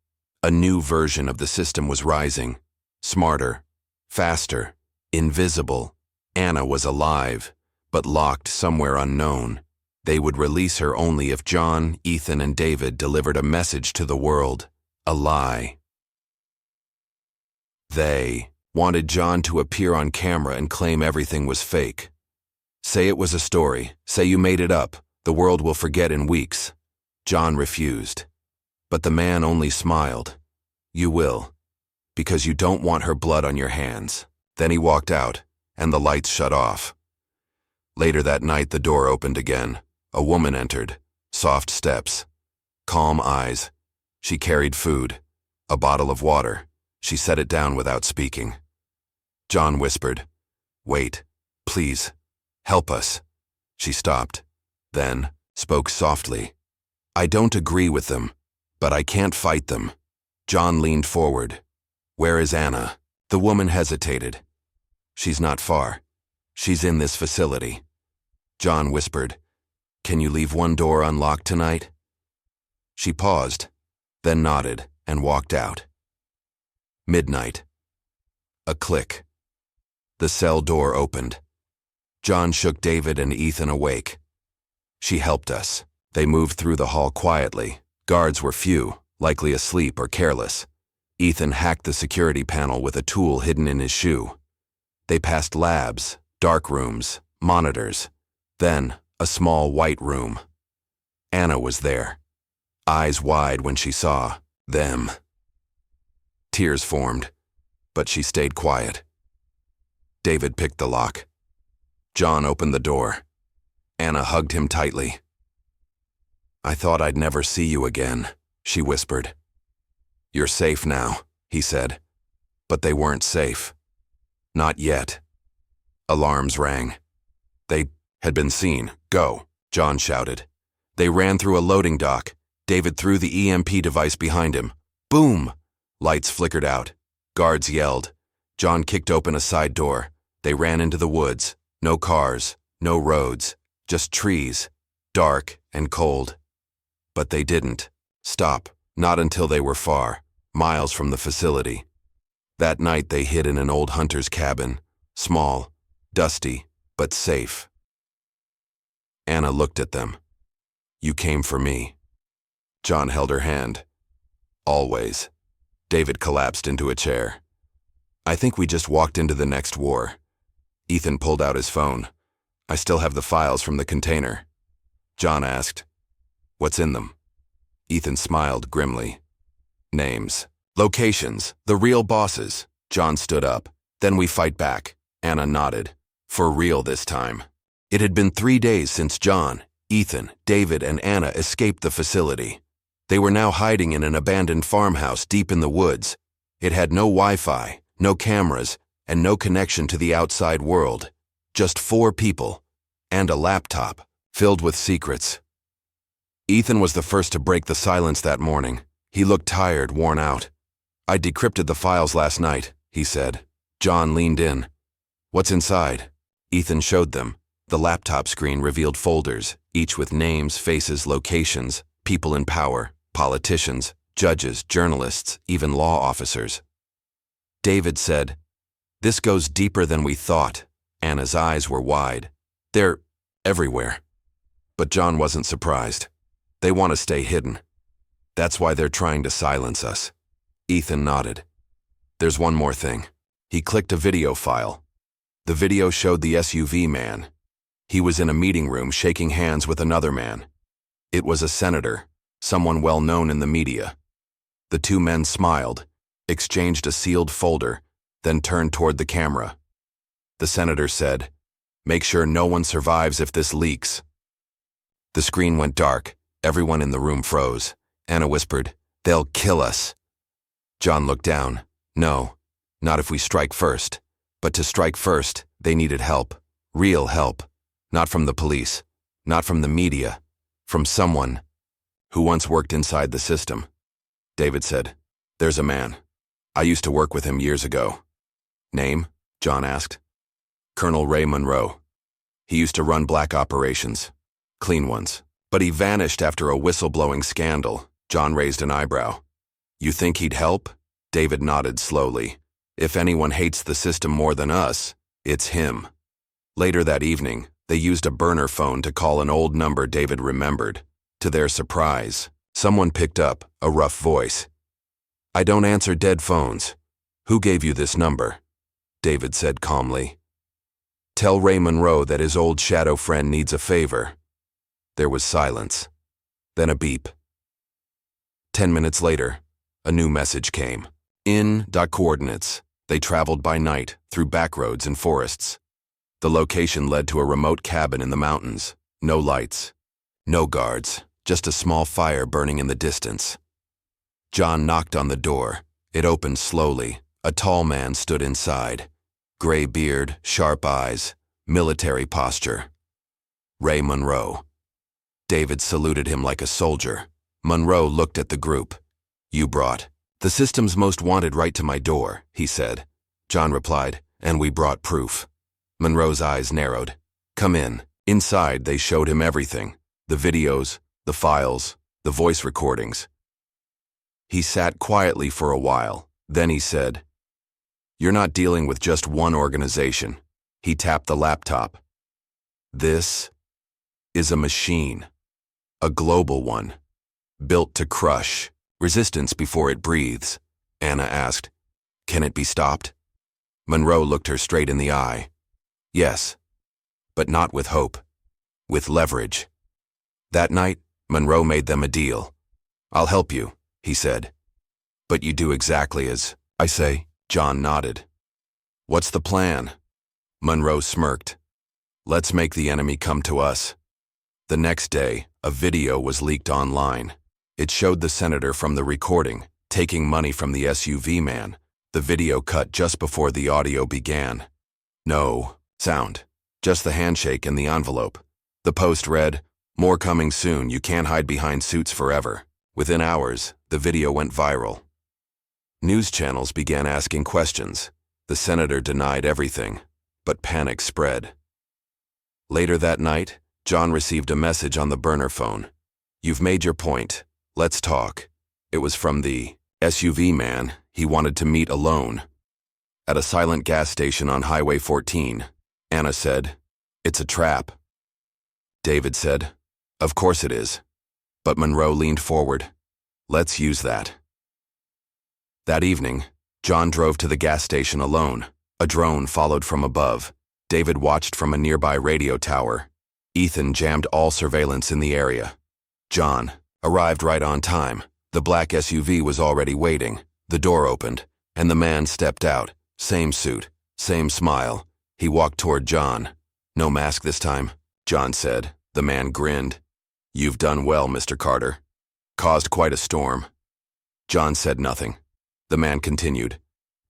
A new version of the system was rising. Smarter. Faster. Invisible. Anna was alive, but locked somewhere unknown. They would release her only if John, Ethan, and David delivered a message to the world. A lie. They wanted John to appear on camera and claim everything was fake. "Say it was a story. Say you made it up. The world will forget in weeks." John refused. But the man only smiled. "You will, because you don't want her blood on your hands." Then he walked out, and the lights shut off. Later that night, the door opened again. A woman entered. Soft steps. Calm eyes. She carried food. A bottle of water. She set it down without speaking. John whispered, "Wait, please, help us." She stopped, then spoke softly. "I don't agree with them, but I can't fight them." John leaned forward. "Where is Anna?" The woman hesitated. "She's not far. She's in this facility." John whispered, "Can you leave one door unlocked tonight?" She paused, then nodded and walked out. Midnight. A click. The cell door opened. John shook David and Ethan awake. "She helped us." They moved through the hall quietly. Guards were few, likely asleep or careless. Ethan hacked the security panel with a tool hidden in his shoe. They passed labs, dark rooms, monitors, then a small white room. Anna was there, eyes wide when she saw them. Tears formed, but she stayed quiet. David picked the lock. John opened the door. Anna hugged him tightly. "I thought I'd never see you again," she whispered. "You're safe now," he said. But they weren't safe. Not yet. Alarms rang. They had been seen. "Go," John shouted. They ran through a loading dock. David threw the EMP device behind him. Boom! Lights flickered out. Guards yelled. John kicked open a side door. They ran into the woods. No cars, no roads, just trees, dark and cold. But they didn't stop, not until they were far, miles from the facility. That night they hid in an old hunter's cabin, small, dusty, but safe. Anna looked at them. "You came for me." John held her hand. "Always." David collapsed into a chair. "I think we just walked into the next war." Ethan pulled out his phone. "I still have the files from the container." John asked, "What's in them?" Ethan smiled grimly. "Names. Locations. The real bosses." John stood up. "Then we fight back." Anna nodded. "For real this time." It had been 3 days since John, Ethan, David, and Anna escaped the facility. They were now hiding in an abandoned farmhouse deep in the woods. It had no Wi-Fi, no cameras, and no connection to the outside world. Just 4 people, and a laptop filled with secrets. Ethan was the first to break the silence that morning. He looked tired, worn out. "I decrypted the files last night," he said. John leaned in. "What's inside?" Ethan showed them. The laptop screen revealed folders, each with names, faces, locations, people in power, politicians, judges, journalists, even law officers. David said, "This goes deeper than we thought." Anna's eyes were wide. "They're everywhere." But John wasn't surprised. "They want to stay hidden. That's why they're trying to silence us." Ethan nodded. "There's one more thing." He clicked a video file. The video showed the SUV man. He was in a meeting room shaking hands with another man. It was a senator, someone well known in the media. The 2 men smiled, exchanged a sealed folder, then turned toward the camera. The senator said, "Make sure no one survives if this leaks." The screen went dark. Everyone in the room froze. Anna whispered, "They'll kill us." John looked down. "No, not if we strike first." But to strike first, they needed help. Real help. Not from the police. Not from the media. From someone who once worked inside the system. David said, "There's a man. I used to work with him years ago. Name? John asked. Colonel Ray Monroe. He used to run black operations. Clean ones. But he vanished after a whistleblowing scandal. John raised an eyebrow. You think he'd help? David nodded slowly. If anyone hates the system more than us, it's him. Later that evening, they used a burner phone to call an old number David remembered. To their surprise, someone picked up, a rough voice. I don't answer dead phones. Who gave you this number? David said calmly. Tell Ray Monroe that his old shadow friend needs a favor. There was silence. Then a beep. 10 minutes later, a new message came. Coordinates. They traveled by night, through back roads and forests. The location led to a remote cabin in the mountains. No lights. No guards. Just a small fire burning in the distance. John knocked on the door. It opened slowly. A tall man stood inside. Gray beard, sharp eyes, military posture. Ray Monroe. David saluted him like a soldier. Monroe looked at the group. You brought the system's most wanted right to my door, he said. John replied, and we brought proof. Monroe's eyes narrowed. Come in. Inside, they showed him everything. The videos, the files, the voice recordings. He sat quietly for a while. Then he said, You're not dealing with just one organization. He tapped the laptop. This is a machine. A global one. Built to crush. Resistance before it breathes. Anna asked, Can it be stopped? Monroe looked her straight in the eye. Yes. But not with hope. With leverage. That night, Monroe made them a deal. I'll help you, he said. But you do exactly as I say. John nodded. What's the plan? Monroe smirked. Let's make the enemy come to us. The next day, a video was leaked online. It showed the senator from the recording, taking money from the SUV man. The video cut just before the audio began. No sound, just the handshake and the envelope. The post read, More coming soon, you can't hide behind suits forever. Within hours, the video went viral. News channels began asking questions. The senator denied everything, but panic spread. Later that night, John received a message on the burner phone. You've made your point. Let's talk. It was from the SUV man he wanted to meet alone. At a silent gas station on Highway 14, Anna said, It's a trap. David said, Of course it is. But Monroe leaned forward. Let's use that. That evening, John drove to the gas station alone. A drone followed from above. David watched from a nearby radio tower. Ethan jammed all surveillance in the area. John arrived right on time. The black SUV was already waiting. The door opened, and the man stepped out. Same suit, same smile. He walked toward John. No mask this time, John said. The man grinned. You've done well, Mr. Carter. Caused quite a storm. John said nothing. The man continued.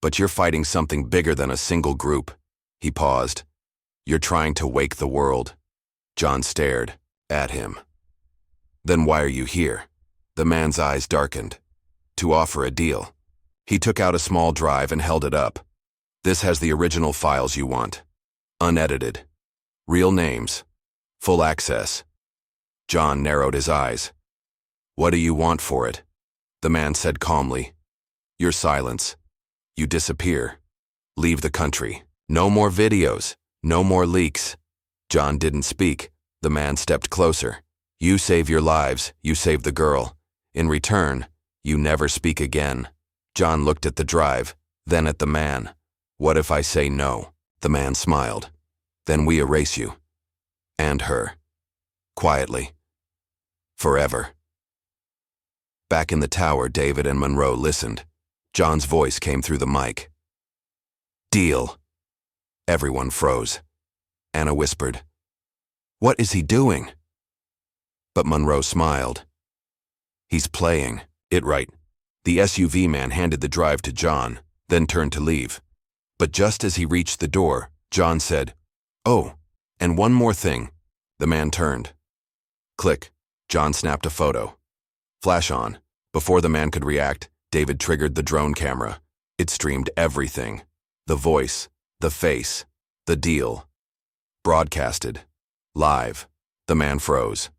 But you're fighting something bigger than a single group. He paused. You're trying to wake the world. John stared at him. Then why are you here? The man's eyes darkened. To offer a deal. He took out a small drive and held it up. This has the original files you want. Unedited. Real names. Full access. John narrowed his eyes. What do you want for it? The man said calmly. Your silence. You disappear. Leave the country. No more videos. No more leaks. John didn't speak. The man stepped closer. You save your lives. You save the girl. In return, you never speak again. John looked at the drive, then at the man. What if I say no? The man smiled. Then we erase you. And her. Quietly. Forever. Back in the tower, David and Monroe listened. John's voice came through the mic. Deal. Everyone froze. Anna whispered, What is he doing? But Monroe smiled. He's playing it right. The SUV man handed the drive to John, then turned to leave. But just as he reached the door, John said, Oh, and one more thing. The man turned. Click. John snapped a photo. Flash on. Before the man could react, David triggered the drone camera. It streamed everything. The voice, the face, the deal. Broadcasted. Live. The man froze.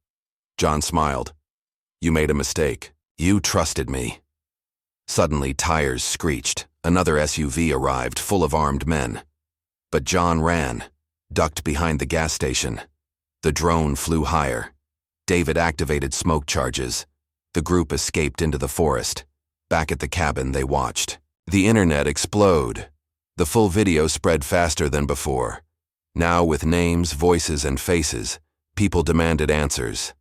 John smiled. You made a mistake. You trusted me. Suddenly, tires screeched. Another SUV arrived, full of armed men. But John ran, ducked behind the gas station. The drone flew higher. David activated smoke charges. The group escaped into the forest. Back at the cabin, they watched. The internet explode. The full video spread faster than before. Now, with names, voices, and faces, people demanded answers.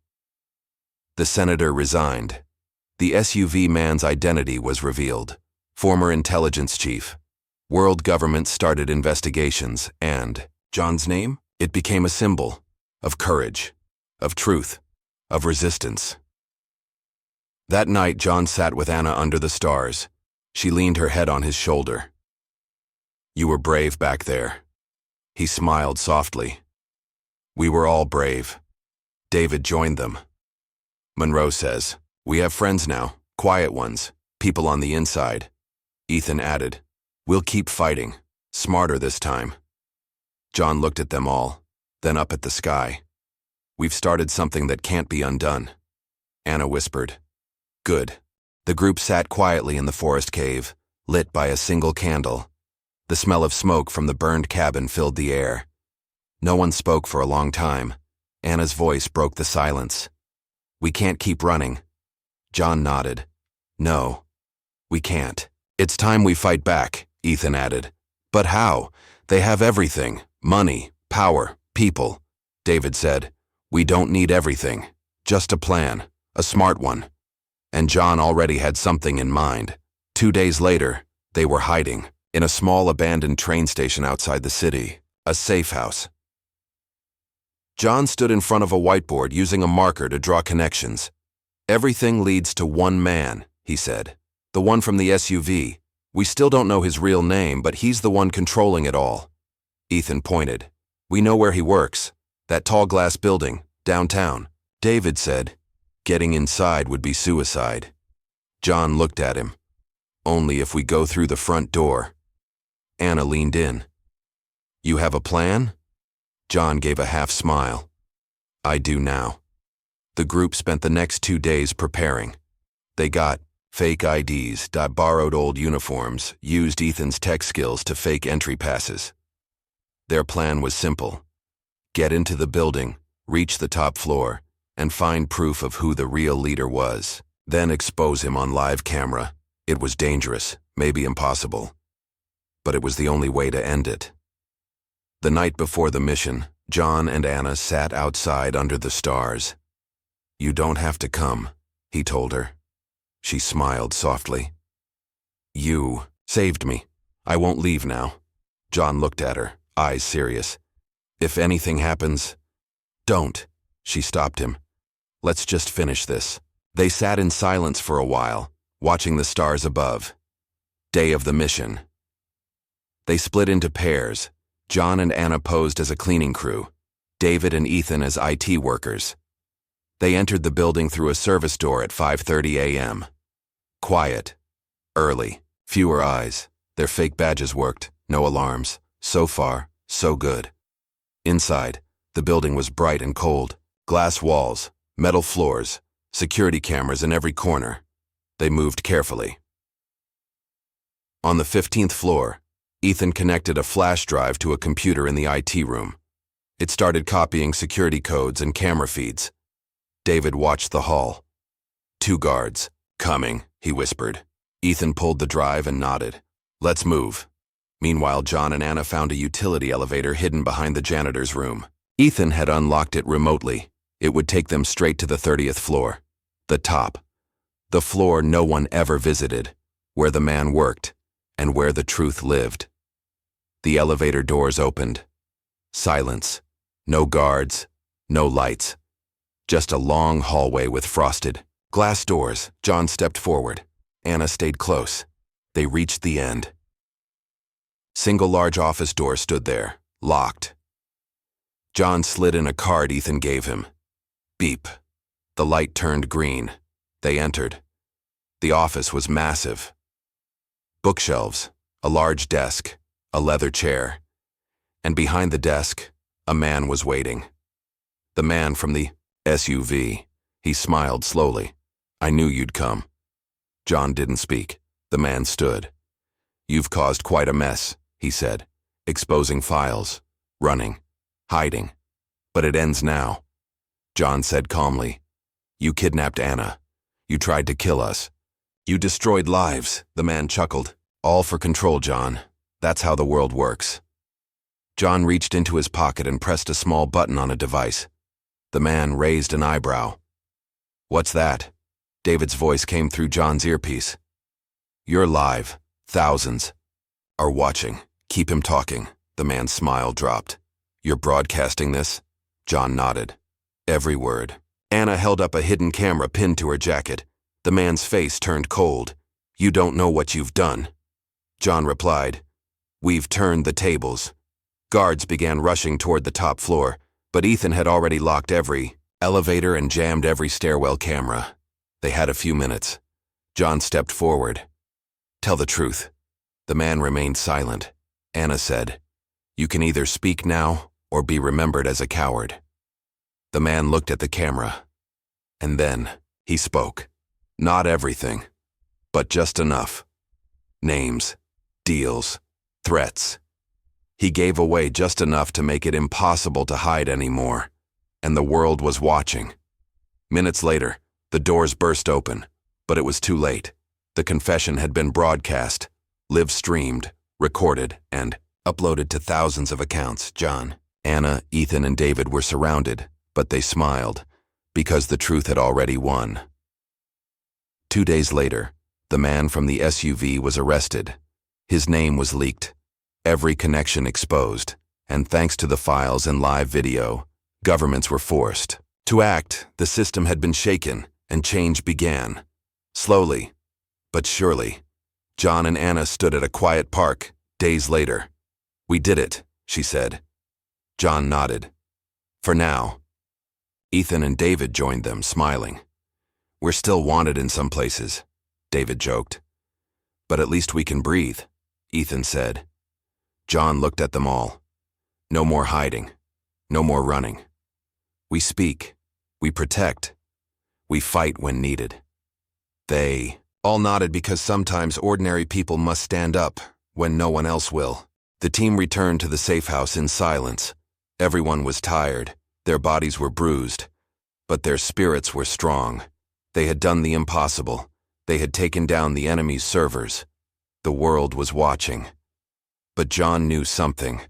The senator resigned. The SUV man's identity was revealed. Former intelligence chief. World governments started investigations, and John's name? It became a symbol of courage, of truth, of resistance. That night, John sat with Anna under the stars. She leaned her head on his shoulder. You were brave back there. He smiled softly. We were all brave. David joined them. Monroe says, we have friends now, quiet ones, people on the inside. Ethan added, we'll keep fighting, smarter this time. John looked at them all, then up at the sky. We've started something that can't be undone. Anna whispered. Good. The group sat quietly in the forest cave, lit by a single candle. The smell of smoke from the burned cabin filled the air. No one spoke for a long time. Anna's voice broke the silence. We can't keep running. John nodded. No, we can't. It's time we fight back, Ethan added. But how? They have everything. Money, power, people. David said, we don't need everything. Just a plan, a smart one. And John already had something in mind. 2 days later, they were hiding in a small abandoned train station outside the city, a safe house. John stood in front of a whiteboard using a marker to draw connections. Everything leads to one man, he said. The one from the SUV. We still don't know his real name, but he's the one controlling it all. Ethan pointed. We know where he works. That tall glass building, downtown. David said, getting inside would be suicide. John looked at him. Only if we go through the front door. Anna leaned in. You have a plan? John gave a half smile. I do now. The group spent the next 2 days preparing. They got fake IDs, borrowed old uniforms, used Ethan's tech skills to fake entry passes. Their plan was simple. Get into the building, reach the top floor, and find proof of who the real leader was. Then expose him on live camera. It was dangerous, maybe impossible. But it was the only way to end it. The night before the mission, John and Anna sat outside under the stars. You don't have to come, he told her. She smiled softly. You saved me. I won't leave now. John looked at her, eyes serious. If anything happens, don't. She stopped him. Let's just finish this. They sat in silence for a while, watching the stars above. Day of the mission. They split into pairs. John and Anna posed as a cleaning crew, David and Ethan as IT workers. They entered the building through a service door at 5:30 a.m. Quiet. Early. Fewer eyes. Their fake badges worked. No alarms. So far, so good. Inside, the building was bright and cold. Glass walls, metal floors, security cameras in every corner. They moved carefully. On the 15th floor, Ethan connected a flash drive to a computer in the IT room. It started copying security codes and camera feeds. David watched the hall. 2 guards. Coming, he whispered. Ethan pulled the drive and nodded. Let's move. Meanwhile, John and Anna found a utility elevator hidden behind the janitor's room. Ethan had unlocked it remotely. It would take them straight to the 30th floor. The top. The floor no one ever visited, where the man worked, and where the truth lived. The elevator doors opened. Silence. No guards. No lights. Just a long hallway with frosted glass doors. John stepped forward. Anna stayed close. They reached the end. Single large office door stood there, locked. John slid in a card Ethan gave him. Beep. The light turned green. They entered. The office was massive. Bookshelves, a large desk, a leather chair. And behind the desk, a man was waiting. The man from the SUV. He smiled slowly. I knew you'd come. John didn't speak. The man stood. You've caused quite a mess, he said, exposing files, running, hiding. But it ends now. John said calmly. You kidnapped Anna. You tried to kill us. You destroyed lives, the man chuckled. All for control, John. That's how the world works. John reached into his pocket and pressed a small button on a device. The man raised an eyebrow. What's that? David's voice came through John's earpiece. You're live. Thousands are watching. Keep him talking. The man's smile dropped. You're broadcasting this? John nodded. Every word. Anna held up a hidden camera pinned to her jacket. The man's face turned cold. You don't know what you've done. John replied. We've turned the tables. Guards began rushing toward the top floor, but Ethan had already locked every elevator and jammed every stairwell camera. They had a few minutes. John stepped forward. Tell the truth. The man remained silent. Anna said, You can either speak now or be remembered as a coward. The man looked at the camera. And then he spoke. Not everything, but just enough. Names, deals, threats. He gave away just enough to make it impossible to hide anymore, and the world was watching. Minutes later, the doors burst open, but it was too late. The confession had been broadcast, live-streamed, recorded, and uploaded to thousands of accounts. John, Anna, Ethan, and David were surrounded, but they smiled, because the truth had already won. 2 days later, the man from the SUV was arrested. His name was leaked, every connection exposed, and thanks to the files and live video, governments were forced to act. The system had been shaken, and change began. Slowly, but surely. John and Anna stood at a quiet park, days later. We did it, she said. John nodded. For now. Ethan and David joined them, smiling. We're still wanted in some places, David joked. But at least we can breathe, Ethan said. John looked at them all. No more hiding. No more running. We speak. We protect. We fight when needed. They all nodded because sometimes ordinary people must stand up when no one else will. The team returned to the safe house in silence. Everyone was tired. Their bodies were bruised. But their spirits were strong. They had done the impossible. They had taken down the enemy's servers. The world was watching. But John knew something.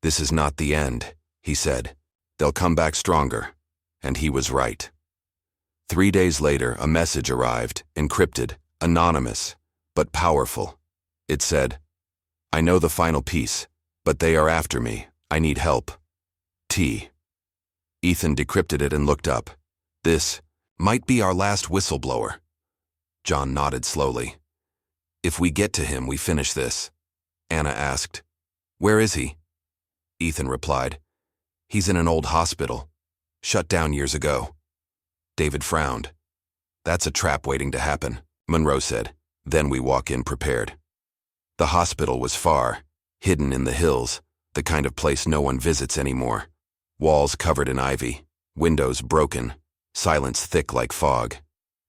This is not the end, he said. They'll come back stronger. And he was right. 3 days later, a message arrived, encrypted, anonymous, but powerful. It said, I know the final piece, but they are after me. I need help. T. Ethan decrypted it and looked up. This might be our last whistleblower. John nodded slowly. If we get to him, we finish this. Anna asked. Where is he? Ethan replied. He's in an old hospital. Shut down years ago. David frowned. That's a trap waiting to happen, Monroe said. Then we walk in prepared. The hospital was far, hidden in the hills, the kind of place no one visits anymore. Walls covered in ivy, windows broken, silence thick like fog.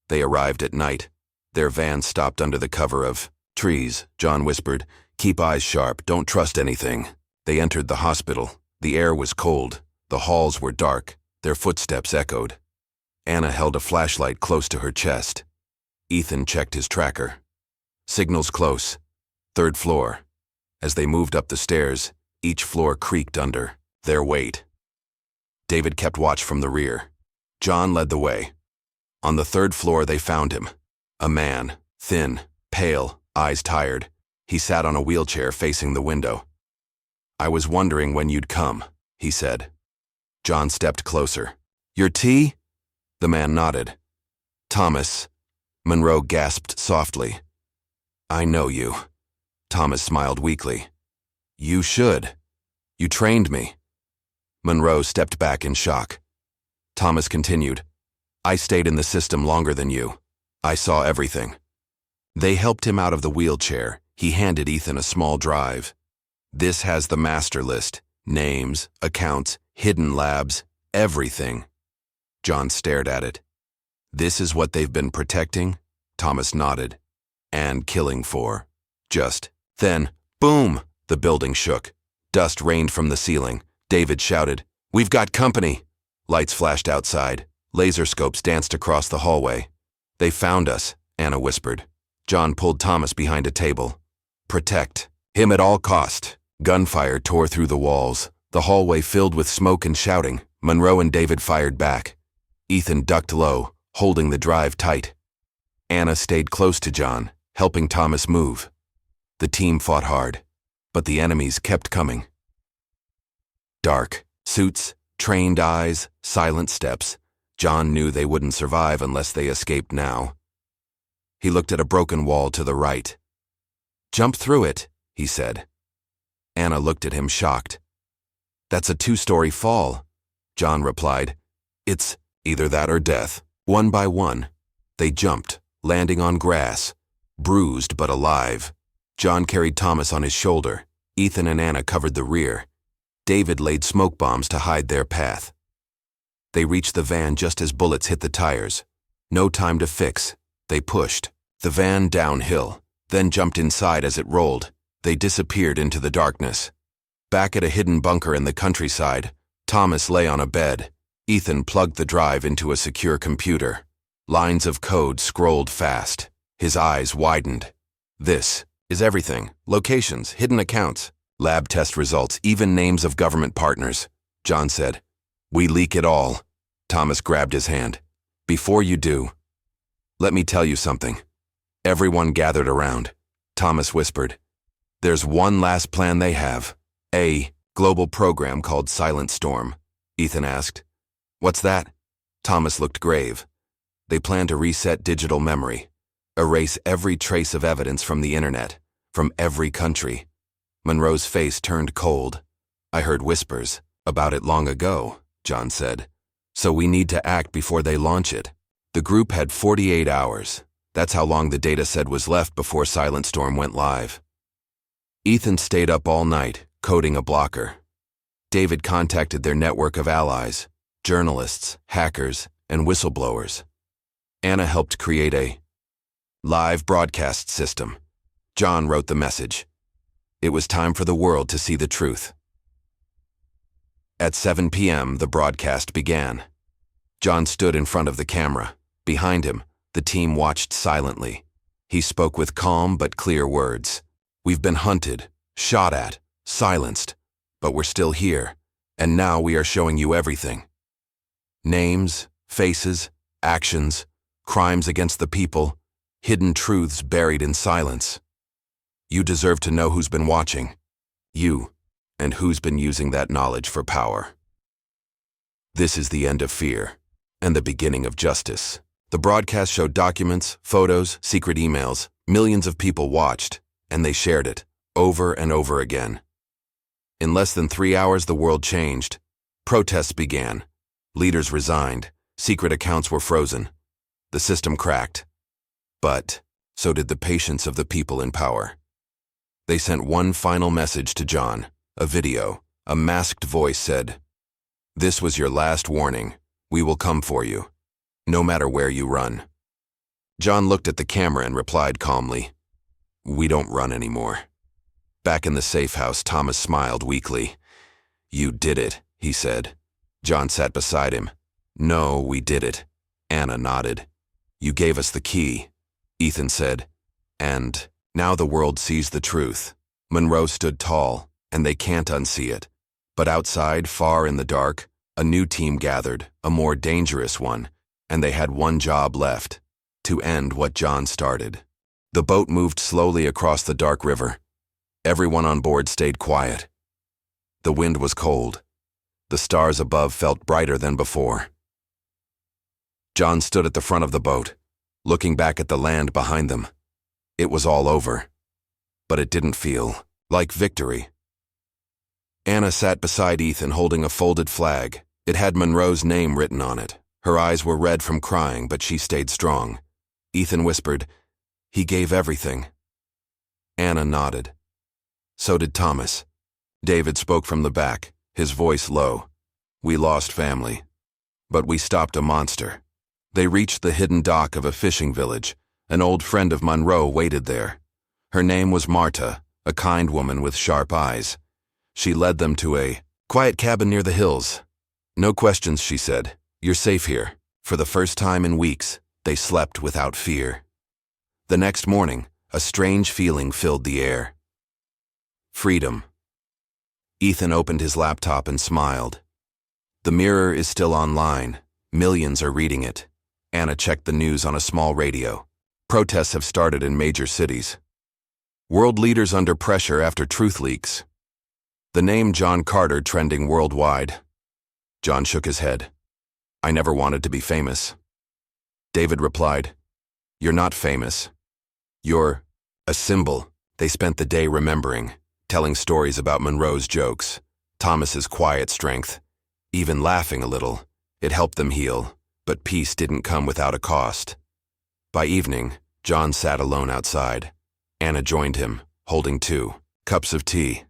They arrived at night. Their van stopped under the cover of trees, John whispered. Keep eyes sharp, don't trust anything. They entered the hospital. The air was cold. The halls were dark. Their footsteps echoed. Anna held a flashlight close to her chest. Ethan checked his tracker. Signals close. 3rd floor. As they moved up the stairs, each floor creaked under their weight. David kept watch from the rear. John led the way. On the 3rd floor they found him. A man, thin, pale, eyes tired. He sat on a wheelchair facing the window. I was wondering when you'd come, he said. John stepped closer. Your tea? The man nodded. Thomas. Monroe gasped softly. I know you. Thomas smiled weakly. You should. You trained me. Monroe stepped back in shock. Thomas continued. I stayed in the system longer than you. I saw everything. They helped him out of the wheelchair. He handed Ethan a small drive. This has the master list. Names, accounts, hidden labs, everything. John stared at it. This is what they've been protecting? Thomas nodded. And killing for. Just. Then, boom! The building shook. Dust rained from the ceiling. David shouted, "We've got company!" Lights flashed outside. Laser scopes danced across the hallway. "They found us," Anna whispered. John pulled Thomas behind a table. "Protect him at all cost." Gunfire tore through the walls. The hallway filled with smoke and shouting. Monroe and David fired back. Ethan ducked low, holding the drive tight. Anna stayed close to John, helping Thomas move. The team fought hard, but the enemies kept coming. Dark, suits, trained eyes, silent steps. John knew they wouldn't survive unless they escaped now. He looked at a broken wall to the right. "Jump through it," he said. Anna looked at him shocked. "That's a 2-story fall," John replied. "It's either that or death." One by one, they jumped, landing on grass, bruised but alive. John carried Thomas on his shoulder. Ethan and Anna covered the rear. David laid smoke bombs to hide their path. They reached the van just as bullets hit the tires. No time to fix. They pushed the van downhill, then jumped inside as it rolled. They disappeared into the darkness. Back at a hidden bunker in the countryside, Thomas lay on a bed. Ethan plugged the drive into a secure computer. Lines of code scrolled fast. His eyes widened. "This is everything. Locations, hidden accounts, lab test results, even names of government partners," John said. "We leak it all." Thomas grabbed his hand. "Before you do, let me tell you something." Everyone gathered around. Thomas whispered, "There's one last plan they have. A global program called Silent Storm." Ethan asked, "What's that?" Thomas looked grave. "They plan to reset digital memory, erase every trace of evidence from the internet, from every country." Monroe's face turned cold. "I heard whispers about it long ago," John said. "So we need to act before they launch it." The group had 48 hours. That's how long the data said was left before Silent Storm went live. Ethan stayed up all night, coding a blocker. David contacted their network of allies, journalists, hackers, and whistleblowers. Anna helped create a live broadcast system. John wrote the message. It was time for the world to see the truth. At 7 p.m., the broadcast began. John stood in front of the camera. Behind him, the team watched silently. He spoke with calm but clear words. "We've been hunted, shot at, silenced, but we're still here, and now we are showing you everything. Names, faces, actions, crimes against the people, hidden truths buried in silence. You deserve to know who's been watching. You, and who's been using that knowledge for power. This is the end of fear, and the beginning of justice." The broadcast showed documents, photos, secret emails. Millions of people watched, and they shared it, over and over again. In less than 3 hours, the world changed. Protests began. Leaders resigned. Secret accounts were frozen. The system cracked. But so did the patience of the people in power. They sent one final message to John, a video. A masked voice said, "This was your last warning. We will come for you, no matter where you run." John looked at the camera and replied calmly, "We don't run anymore." Back in the safe house, Thomas smiled weakly. "You did it," he said. John sat beside him. "No, we did it." Anna nodded. "You gave us the key," Ethan said. "And now the world sees the truth." Monroe stood tall, and they can't unsee it. But outside, far in the dark, a new team gathered, a more dangerous one, and they had one job left, to end what John started. The boat moved slowly across the dark river. Everyone on board stayed quiet. The wind was cold. The stars above felt brighter than before. John stood at the front of the boat, looking back at the land behind them. It was all over, but it didn't feel like victory. Anna sat beside Ethan holding a folded flag. It had Monroe's name written on it. Her eyes were red from crying, but she stayed strong. Ethan whispered, He gave everything. Anna nodded. So did Thomas. David spoke from the back, his voice low. We lost family. But we stopped a monster. They reached the hidden dock of a fishing village. An old friend of Monroe waited there. Her name was Marta, a kind woman with sharp eyes. She led them to a quiet cabin near the hills. No questions, she said. You're safe here. For the first time in weeks, they slept without fear. The next morning, a strange feeling filled the air. Freedom. Ethan opened his laptop and smiled. The Mirror is still online. Millions are reading it. Anna checked the news on a small radio. Protests have started in major cities. World leaders under pressure after truth leaks. The name John Carter trending worldwide. John shook his head. I never wanted to be famous. David replied, You're not famous. You're a symbol. They spent the day remembering, telling stories about Monroe's jokes, Thomas's quiet strength, even laughing a little. It helped them heal, but peace didn't come without a cost. By evening, John sat alone outside. Anna joined him, holding 2 cups of tea.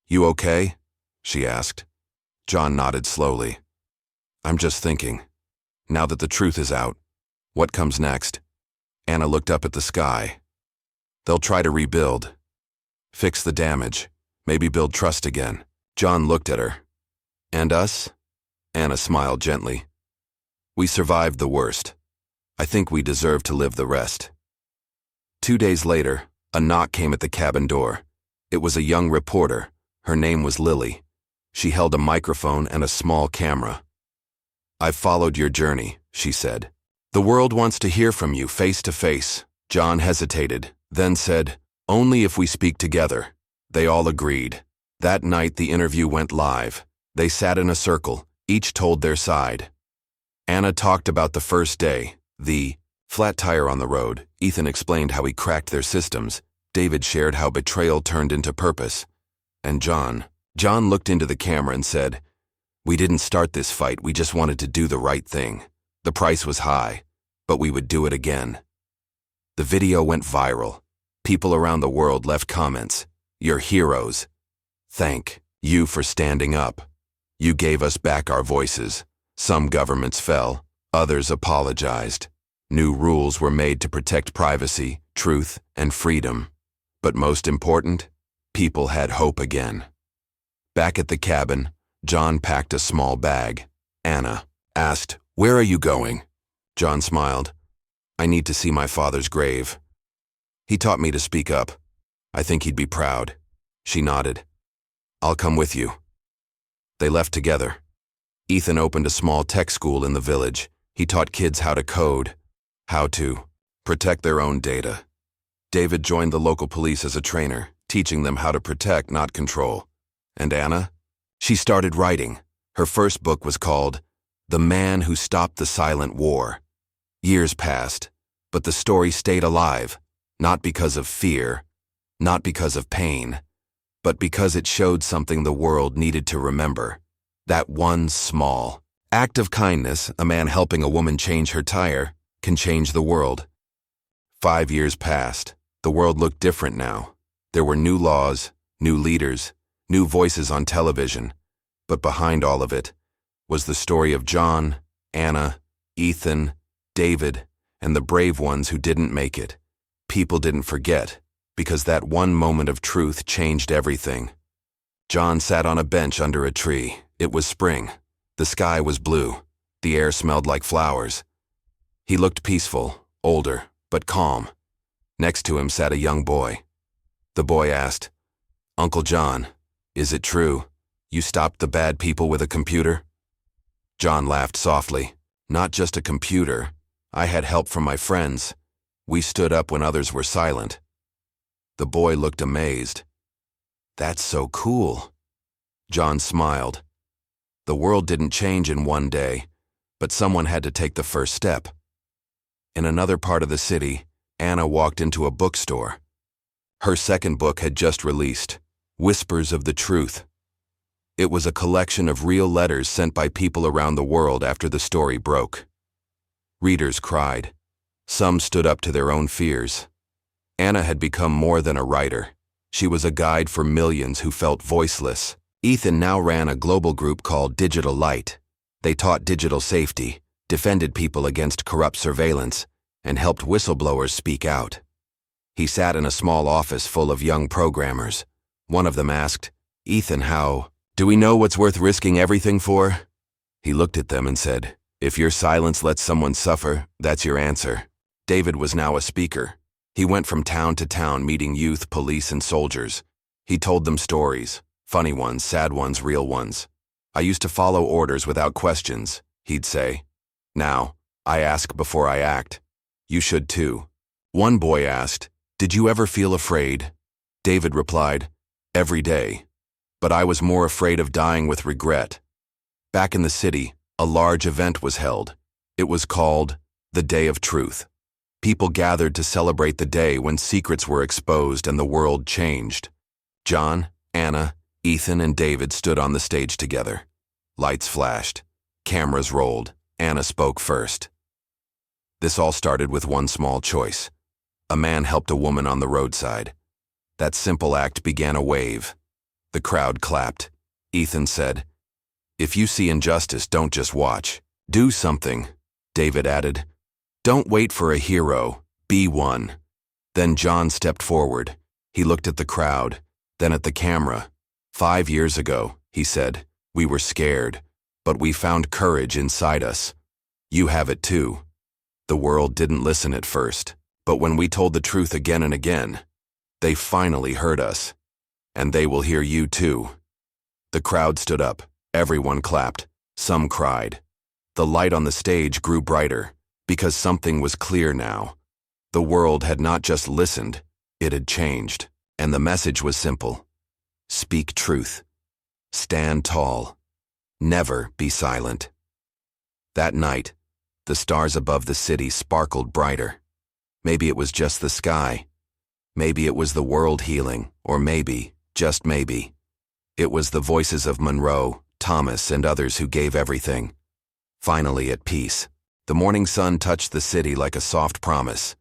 You okay? She asked. John nodded slowly. I'm just thinking. Now that the truth is out, what comes next? Anna looked up at the sky. They'll try to rebuild. Fix the damage. Maybe build trust again. John looked at her. And us? Anna smiled gently. We survived the worst. I think we deserve to live the rest. 2 days later, a knock came at the cabin door. It was a young reporter. Her name was Lily. She held a microphone and a small camera. I've followed your journey, she said. The world wants to hear from you face to face. John hesitated, then said, Only if we speak together. They all agreed. That night the interview went live. They sat in a circle, each told their side. Anna talked about the first day, the flat tire on the road. Ethan explained how he cracked their systems. David shared how betrayal turned into purpose. And John looked into the camera and said, We didn't start this fight, we just wanted to do the right thing. The price was high, but we would do it again. The video went viral. People around the world left comments. You're heroes. Thank you for standing up. You gave us back our voices. Some governments fell, others apologized. New rules were made to protect privacy, truth, and freedom. But most important, people had hope again. Back at the cabin, John packed a small bag. Anna asked, Where are you going? John smiled. I need to see my father's grave. He taught me to speak up. I think he'd be proud. She nodded. I'll come with you. They left together. Ethan opened a small tech school in the village. He taught kids how to code, how to protect their own data. David joined the local police as a trainer, teaching them how to protect, not control. And Anna? She started writing. Her first book was called The Man Who Stopped the Silent War. Years passed, but the story stayed alive, not because of fear, not because of pain, but because it showed something the world needed to remember. That one small act of kindness, a man helping a woman change her tire, can change the world. 5 years passed. The world looked different now. There were new laws, new leaders, new voices on television. But behind all of it was the story of John, Anna, Ethan, David, and the brave ones who didn't make it. People didn't forget, because that one moment of truth changed everything. John sat on a bench under a tree. It was spring. The sky was blue. The air smelled like flowers. He looked peaceful, older, but calm. Next to him sat a young boy. The boy asked, Uncle John, is it true? You stopped the bad people with a computer? John laughed softly. Not just a computer. I had help from my friends. We stood up when others were silent. The boy looked amazed. That's so cool. John smiled. The world didn't change in one day, but someone had to take the first step. In another part of the city, Anna walked into a bookstore. Her second book had just released, Whispers of the Truth. It was a collection of real letters sent by people around the world after the story broke. Readers cried. Some stood up to their own fears. Anna had become more than a writer. She was a guide for millions who felt voiceless. Ethan now ran a global group called Digital Light. They taught digital safety, defended people against corrupt surveillance, and helped whistleblowers speak out. He sat in a small office full of young programmers. One of them asked, "Ethan, do we know what's worth risking everything for?" He looked at them and said, "If your silence lets someone suffer, that's your answer." David was now a speaker. He went from town to town meeting youth, police, and soldiers. He told them stories, funny ones, sad ones, real ones. "I used to follow orders without questions," he'd say. "Now, I ask before I act. You should too." One boy asked, "Did you ever feel afraid?" David replied, "Every day. But I was more afraid of dying with regret." Back in the city, a large event was held. It was called the Day of Truth. People gathered to celebrate the day when secrets were exposed and the world changed. John, Anna, Ethan, and David stood on the stage together. Lights flashed. Cameras rolled. Anna spoke first. This all started with one small choice. A man helped a woman on the roadside. That simple act began a wave. The crowd clapped. Ethan said, "If you see injustice, don't just watch. Do something." David added, "Don't wait for a hero. Be one." Then John stepped forward. He looked at the crowd, then at the camera. 5 years ago, he said, "we were scared, but we found courage inside us. You have it too." The world didn't listen at first, but when we told the truth again and again, they finally heard us. And they will hear you too. The crowd stood up. Everyone clapped. Some cried. The light on the stage grew brighter, because something was clear now. The world had not just listened, it had changed. And the message was simple. Speak truth. Stand tall. Never be silent. That night, the stars above the city sparkled brighter. Maybe it was just the sky. Maybe it was the world healing, or maybe, just maybe, it was the voices of Monroe, Thomas, and others who gave everything. Finally at peace, the morning sun touched the city like a soft promise.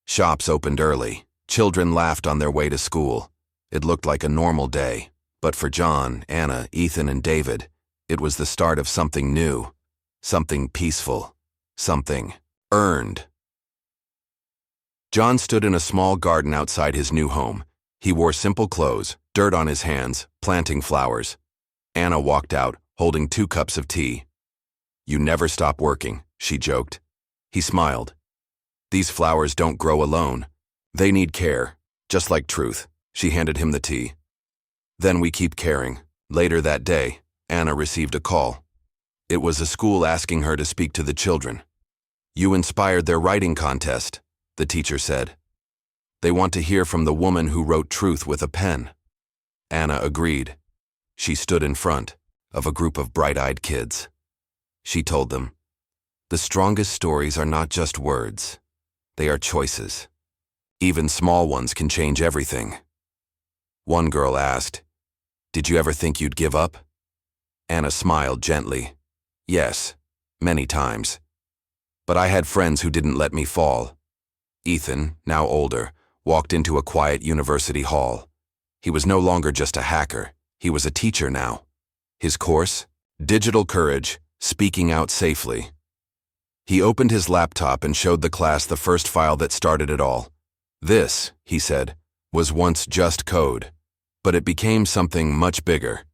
Shops opened early. Children laughed on their way to school. It looked like a normal day. But for John, Anna, Ethan, and David, it was the start of something new, something peaceful, something earned. John stood in a small garden outside his new home. He wore simple clothes, dirt on his hands, planting flowers. Anna walked out, holding 2 cups of tea. "You never stop working," she joked. He smiled. "These flowers don't grow alone. They need care, just like truth." She handed him the tea. "Then we keep caring." Later that day, Anna received a call. It was a school asking her to speak to the children. "You inspired their writing contest," the teacher said. "They want to hear from the woman who wrote truth with a pen." Anna agreed. She stood in front of a group of bright-eyed kids. She told them, "The strongest stories are not just words. They are choices. Even small ones can change everything." One girl asked, "Did you ever think you'd give up?" Anna smiled gently. "Yes, many times. But I had friends who didn't let me fall." Ethan, now older, walked into a quiet university hall. He was no longer just a hacker. He was a teacher now. His course? Digital Courage, Speaking Out Safely. He opened his laptop and showed the class the first file that started it all. "This," he said, "was once just code, but it became something much bigger.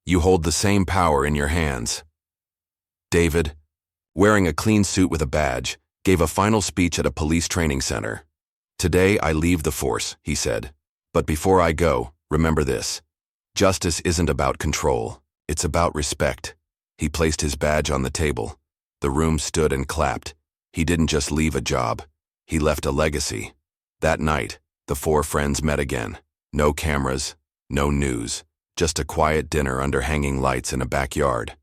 You hold the same power in your hands." David, wearing a clean suit with a badge, gave a final speech at a police training center. "Today I leave the force," he said. "But before I go, remember this. Justice isn't about control. It's about respect." He placed his badge on the table. The room stood and clapped. He didn't just leave a job. He left a legacy. That night, the 4 friends met again. No cameras, no news, just a quiet dinner under hanging lights in a backyard.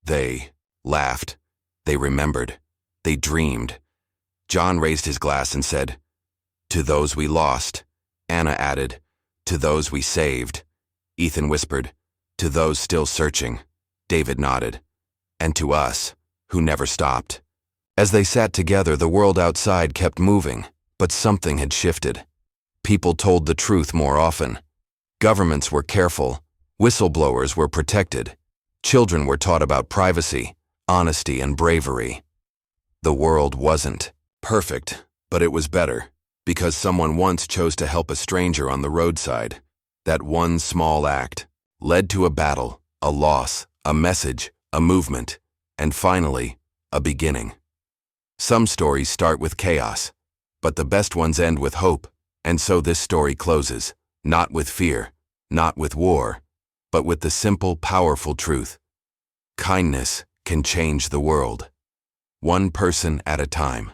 They laughed. They remembered. They dreamed. John raised his glass and said, "To those we lost." Anna added, "To those we saved." Ethan whispered, "To those still searching." David nodded. "And to us, who never stopped." As they sat together, the world outside kept moving. But something had shifted. People told the truth more often. Governments were careful. Whistleblowers were protected. Children were taught about privacy, honesty, and bravery. The world wasn't perfect, but it was better, because someone once chose to help a stranger on the roadside. That one small act led to a battle, a loss, a message, a movement, and finally, a beginning. Some stories start with chaos, but the best ones end with hope, and so this story closes, not with fear, not with war, but with the simple, powerful truth. Kindness can change the world, one person at a time.